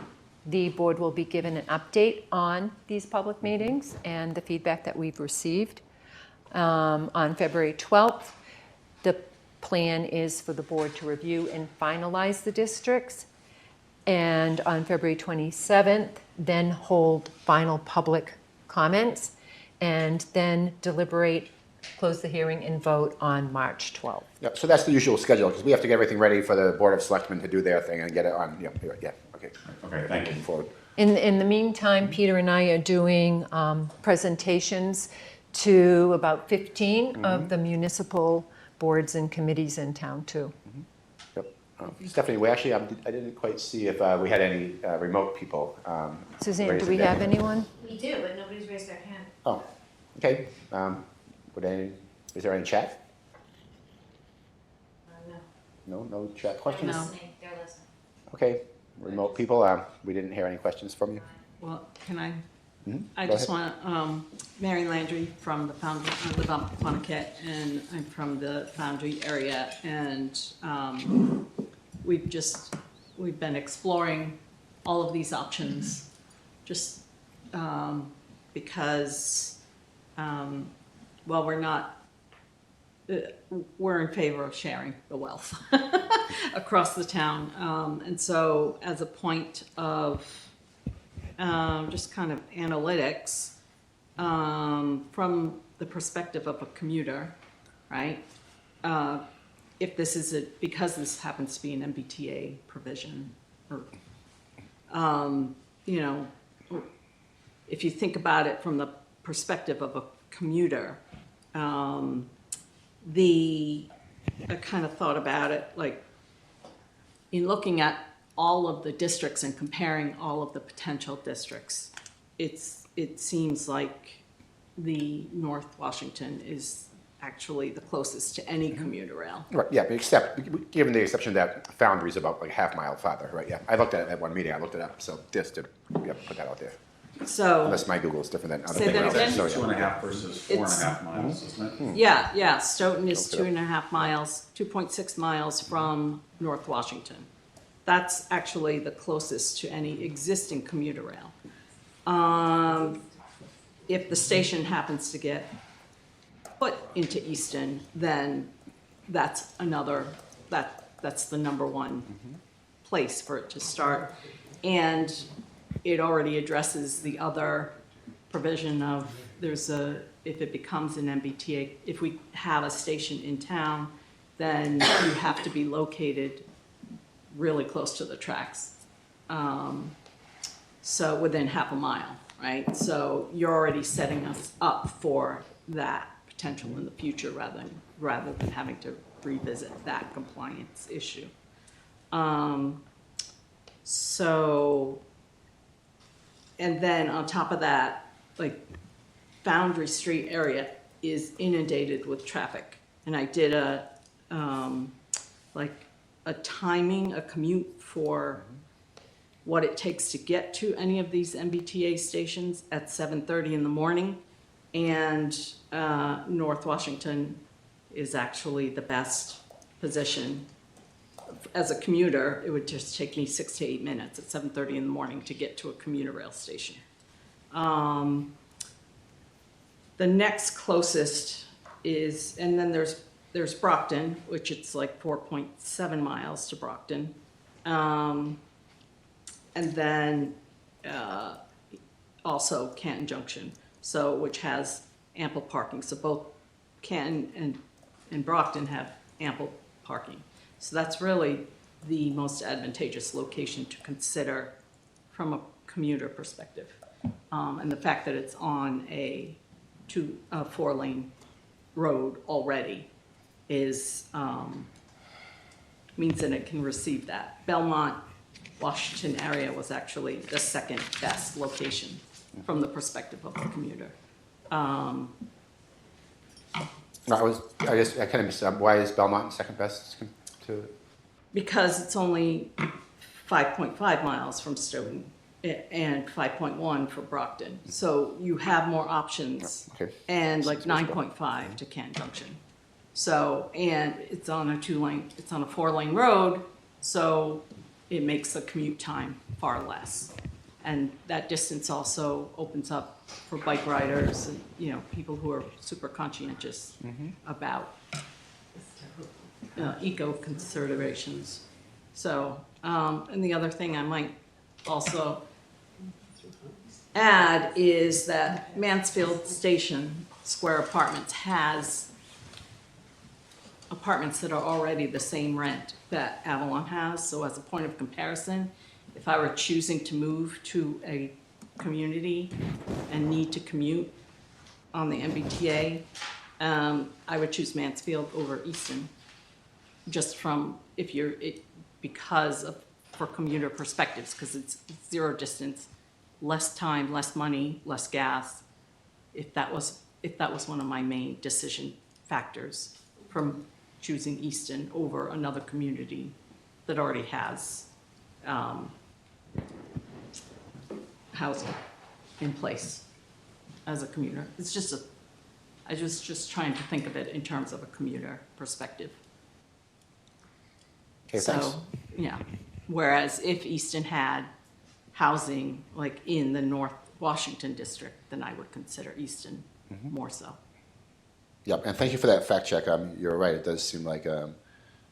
the board will be given an update on these public meetings and the feedback that we've received. On February 12th, the plan is for the board to review and finalize the districts. And on February 27th, then hold final public comments, and then deliberate, close the hearing, and vote on March 12th. Yep, so that's the usual schedule, because we have to get everything ready for the Board of Selectmen to do their thing and get it on, yeah, okay. Okay, thank you. Moving forward. In the meantime, Peter and I are doing presentations to about 15 of the municipal boards and committees in town too. Yep. Stephanie, we actually, I didn't quite see if we had any remote people. Suzanne, raise do their we have hand. anyone? We do, but nobody's raised their hand. Oh, okay. Is there any chat? No. No chat They're questions? listening, they're listening. Okay, remote people, we didn't hear any questions from you. Well, can I? Mhm, I go just ahead. want, Mary Landry from the Foundry, I live up Quonicut, and I'm from the Foundry area, and we've been exploring all of these options, just because, well, we're in favor of sharing the wealth across the town. And so as a point of just kind of analytics, from the perspective of a commuter, right? If this is because this happens to be an MBTA provision, or, you know, if you think about it from the perspective of a commuter, I kind of thought about it like in looking at all of the districts and comparing all of the potential districts, it seems like the North Washington is actually the closest to any commuter rail. Right, yeah, except, given the exception that Foundry's about like a half mile farther, right, yeah. I looked at it at one meeting, I looked it up, so just to, yeah, put that out there. So, Unless my Google is different than other Say that things. again? So, yeah. 2.5 versus 4.5 miles, isn't it? yeah, Stoughton is Okay. 2.5 miles, 2.6 miles from North Washington. That's actually the closest to any existing commuter rail. If the station happens to get put into Easton, then that's that's the number one place for it to start. And it already addresses the other provision of if it becomes an MBTA, if we have a station in town, then you have to be located really close to the tracks. So within half a mile, right? So you're already setting us up for that potential in the future rather than having to revisit that compliance issue. And then on top of that, like Foundry Street area is inundated with traffic. And I did a commute for what it takes to get to any of these MBTA stations at 7:30 in the morning. And North Washington is actually the best position. As a commuter, it would just take me 6 to 8 minutes at 7:30 in the morning to get to a commuter rail station. The next closest is, and then there's Brockton, which it's like 4.7 miles to Brockton. And then also Canton Junction, which has ample parking. So both Canton and Brockton have ample parking. So that's really the most advantageous location to consider from a commuter perspective. And the fact that it's on a 4-lane road already means that it can receive that. Belmont, Washington area was actually the second best location from the perspective of a commuter. I guess I kind of missed, why is Belmont second best to? Because it's only 5.5 miles from Stoughton and 5.1 for Brockton. So you have more options. Okay. And like 9.5 to Canton Junction. So, and it's on a 4-lane road, so it makes the commute time far less. And that distance also opens up for bike riders and, people who are super conscientious about eco considerations. So, and the other thing I might also add is that Mansfield Station Square Apartments has apartments that are already the same rent that Avalon has. So as a point of comparison, if I were choosing to move to a community and need to commute on the MBTA, I would choose Mansfield over Easton. Just from, for commuter perspectives, because it's zero distance, less time, less money, less gas. If that was one of my main decision factors from choosing Easton over another community that already has housing in place as a commuter. I was just trying to think of it in terms of a commuter perspective. Okay, thanks. So, yeah, whereas if Easton had housing like in the North Washington district, then I would consider Easton more so. Yep, and thank you for that fact check. You're right. It does seem like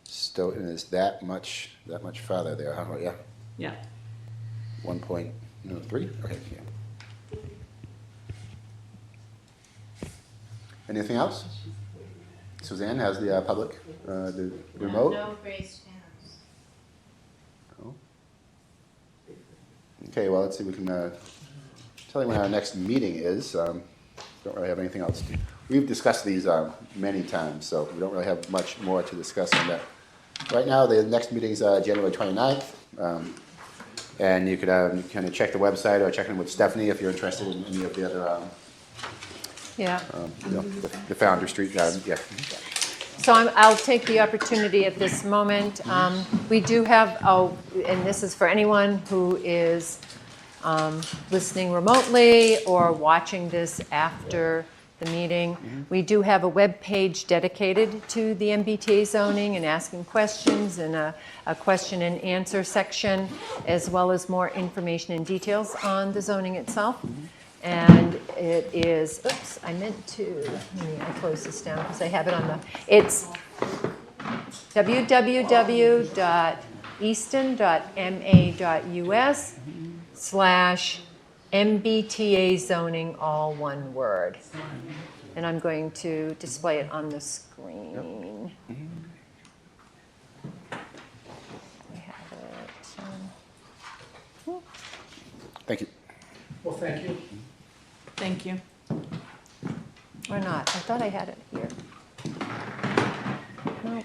Stoughton is that much farther there, huh? Yeah. Yeah. 1.3. Okay. Yeah. Anything else? Suzanne has the public the remote. No raised hands. Oh. Okay. Well, let's see. We can tell you when our next meeting is. Don't really have anything else. We've discussed these many times, so we don't really have much more to discuss on that. Right now, the next meeting is January 29th, and you could kind of check the website or check in with Stephanie if you're interested in any of the other, Yeah. The Founder Street. Yeah. So I'll take the opportunity at this moment. We do have, and this is for anyone who is listening remotely or watching this after the meeting. We do have a web page dedicated to the MBTA zoning and asking questions, and a question and answer section, as well as more information and details on the zoning itself. And it is, oops, I meant to, I close this down because I have it on it's www.easton.ma.us/MBTA zoning, all one word. And I'm going to display it on the screen. I have it. Thank you. Well, thank you. Thank you. Or not. I thought I had it here. No.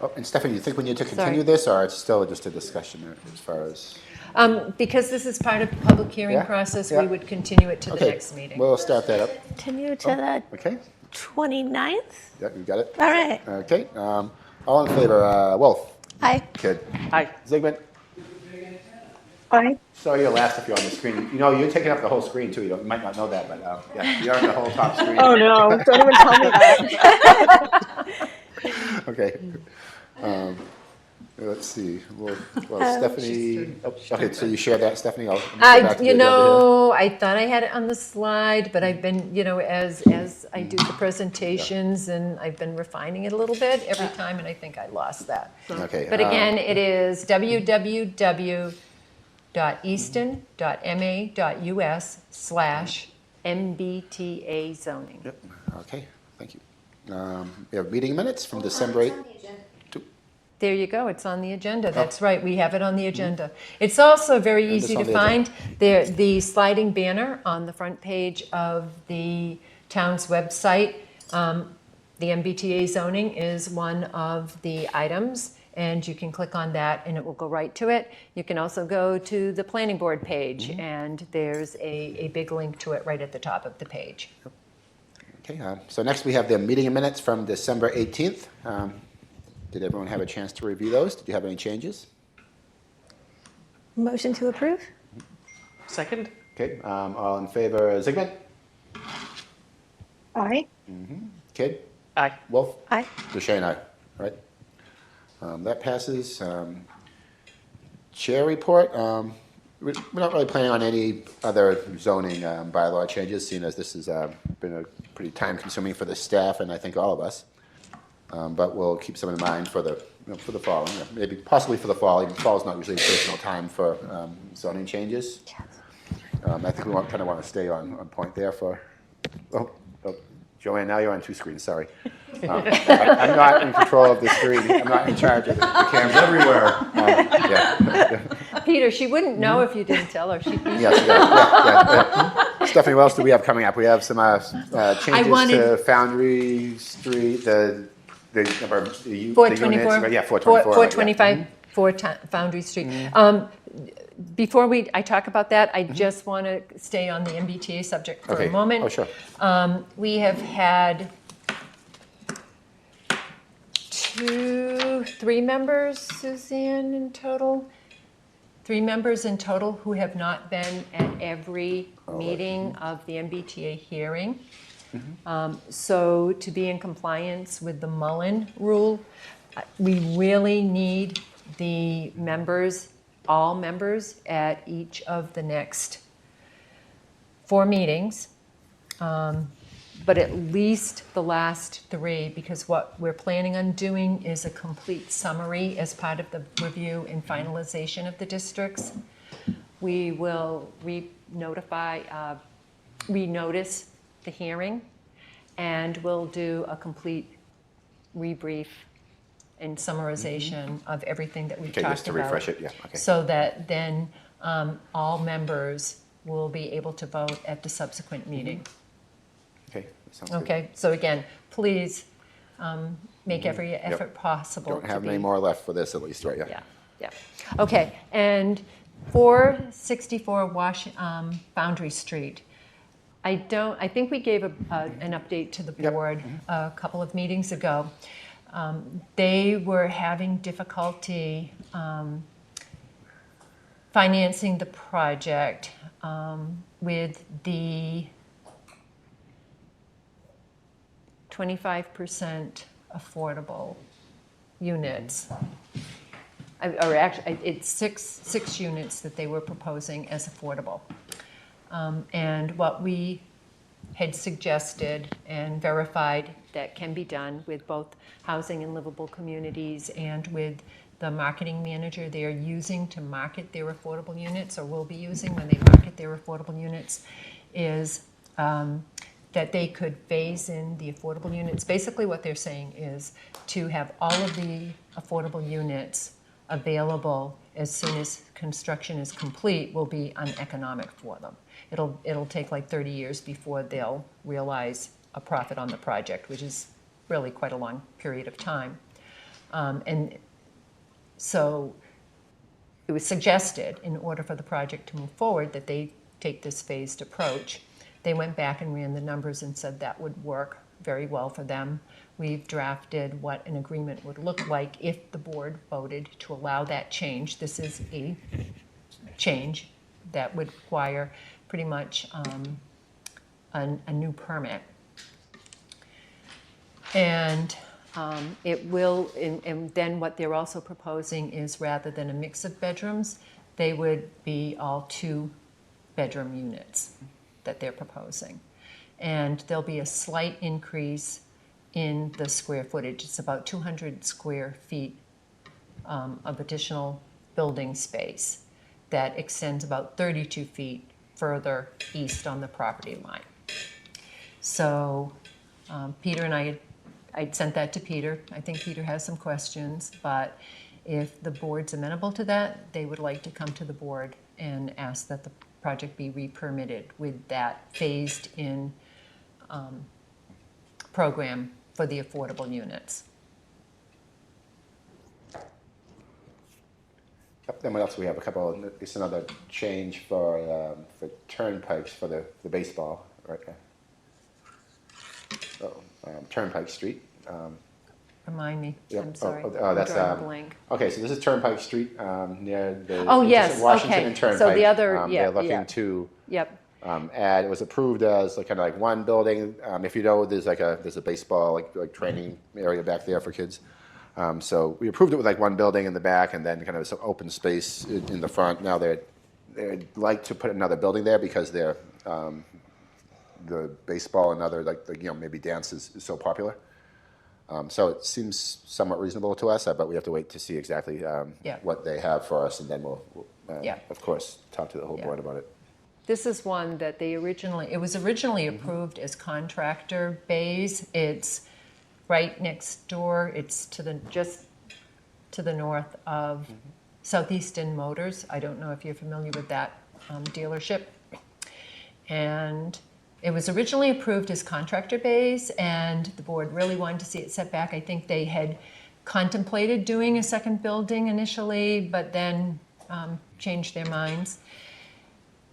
Oh, and Stephanie, you think we need to Sorry. continue this, or it's still just a discussion as far as? Because this is part of the public hearing Yeah, process, yeah. we would continue it to the Okay, next meeting. we'll start that up. Continue to the Okay. 29th? Yeah, you got it. All right. Okay. All in favor? Wolf. Aye. Kid. Aye. Zygmunt. Aye. So you're last if you're on the screen. You know, you're taking up the whole screen too. You might not know that, but yeah, you're on the whole top screen. Oh no, don't even tell me that. Okay. Let's see. Well, Stephanie. Oh, okay, so you share that, Stephanie. I'll go back to the agenda here. I thought I had it on the slide, but I've been, as I do the presentations, and I've been refining it a little bit every time, and I think I lost that. Okay. But again, it is www.easton.ma.us/MBTA zoning. Yep. Okay. Thank you. We have meeting minutes from December 8th. It's on the agenda. There you go, it's on the agenda, that's right, we have it on the agenda. It's also very it's easy on to the agenda. find, the sliding banner on the front page of the town's website. The MBTA zoning is one of the items, and you can click on that and it will go right to it. You can also go to the planning board page, and there's a big link to it right at the top of the page. Okay. So next we have the meeting minutes from December 18th. Did everyone have a chance to review those? Did you have any changes? Motion to approve? Second? Okay. All in favor? Zygmunt. Aye. Kid. Aye. Wolf. Aye. Duchesne, aye. All right. That passes. Chair report. We're not really planning on any other zoning bylaw changes, seeing as this has been a pretty time-consuming for the staff and I think all of us. But we'll keep some in mind for the, for the fall, maybe possibly for the fall. Even fall is not usually a personal time for zoning changes. I think we kind of want to stay on point there for, oh, Joanne, now you're on two screens, sorry. I'm not in control of the screen. I'm not in charge of the cameras everywhere. Peter, she wouldn't know if you didn't tell her. She'd be. Yes, yeah. Stephanie, what else do we have coming up? We have some changes to Foundry Street, the number, the units. 424. Yeah, 424. 425 Foundry Street. Before I talk about that, I just want to stay on the MBTA subject for a moment. Oh, sure. We have had 3 members, Suzanne, in total. 3 members in total who have not been at every meeting of the MBTA hearing. So to be in compliance with the Mullen rule, we really need the members, all members at each of the next 4 meetings, but at least the last 3, because what we're planning on doing is a complete summary as part of the review and finalization of the districts. We will renotice the hearing, and we'll do a complete rebrief and summarization of everything that we've talked about. Just to refresh it, yeah, okay. So that then all members will be able to vote at the subsequent meeting. Okay, that sounds good. Okay, so again, please make every effort possible. Don't have many more left for this at least, right? Yeah. Okay, and 464 Foundry Street. I think we gave an update to the board a couple of meetings ago. They were having difficulty financing the project with the 25% affordable units. Or actually, it's six units that they were proposing as affordable. And what we had suggested and verified that can be done with both Housing and Livable Communities and with the marketing manager they're using to market their affordable units, or will be using when they market their affordable units, is that they could phase in the affordable units. Basically what they're saying is to have all of the affordable units available as soon as construction is complete will be uneconomic for them. It'll take like 30 years before they'll realize a profit on the project, which is really quite a long period of time. And so it was suggested, in order for the project to move forward, that they take this phased approach. They went back and ran the numbers and said that would work very well for them. We've drafted what an agreement would look like if the board voted to allow that change. This is a change that would require pretty much a new permit. And it will, and then what they're also proposing is, rather than a mix of bedrooms, they would be all 2-bedroom units that they're proposing. And there'll be a slight increase in the square footage. It's about 200 square feet of additional building space that extends about 32 feet further east on the property line. So Peter and I'd sent that to Peter. I think Peter has some questions, but if the board's amenable to that, they would like to come to the board and ask that the project be re-permitted with that phased-in program for the affordable units. Then what else? We have a couple, it's another change for turnpikes for the baseball, right? So, Turnpike Street. Remind me, Yep. I'm sorry. Oh, that's, I'm drawing a blank. Okay, so this is Turnpike Street near the Oh, yes, Washington okay. and Turnpike. So the other, They're looking to add. It was approved as kind of like one building. If you know, there's a baseball like training area back there for kids. So we approved it with like one building in the back and then kind of some open space in the front. Now they'd like to put another building there because they're the baseball and other maybe dance is so popular. So it seems somewhat reasonable to us, but we have to wait to see exactly Yeah. what they have for us, and then we'll, Yeah. of course, talk to the whole Yeah. board about it. This is one that it was originally approved as contractor bays. It's right next door. It's just to the north of Southeastern Motors. I don't know if you're familiar with that dealership. And it was originally approved as contractor bays, and the board really wanted to see it set back. I think they had contemplated doing a second building initially, but then changed their minds.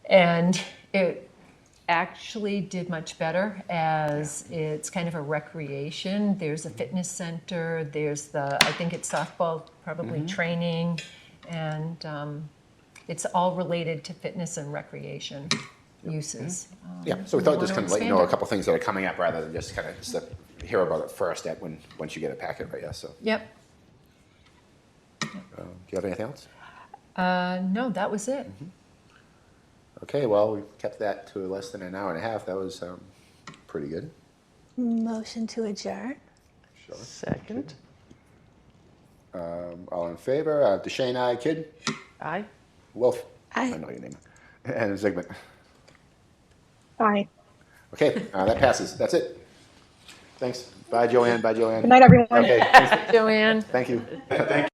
And it actually did much better as it's kind of a recreation. There's a fitness center, there's I think it's softball, probably training, and it's all related to fitness and recreation uses. Yeah, so we thought wanna just kind of let you expand know a it. couple things that are coming up rather than just kind of hear about it first once you get a packet, right? Yeah, so, Yep. do you have anything else? No, that was it. Okay, well, we kept that to less than an hour and a half. That was pretty good. Motion to adjourn. Sure. Second. All in favor? DeShane, aye. Kidd? Aye. Wolf? Aye. I know your name. And Zygmunt. Bye. Okay, that passes. That's it. Thanks. Bye, Joanne. Bye, Joanne. Good night, everyone. Okay, thanks. Joanne? Thank you. Thank you.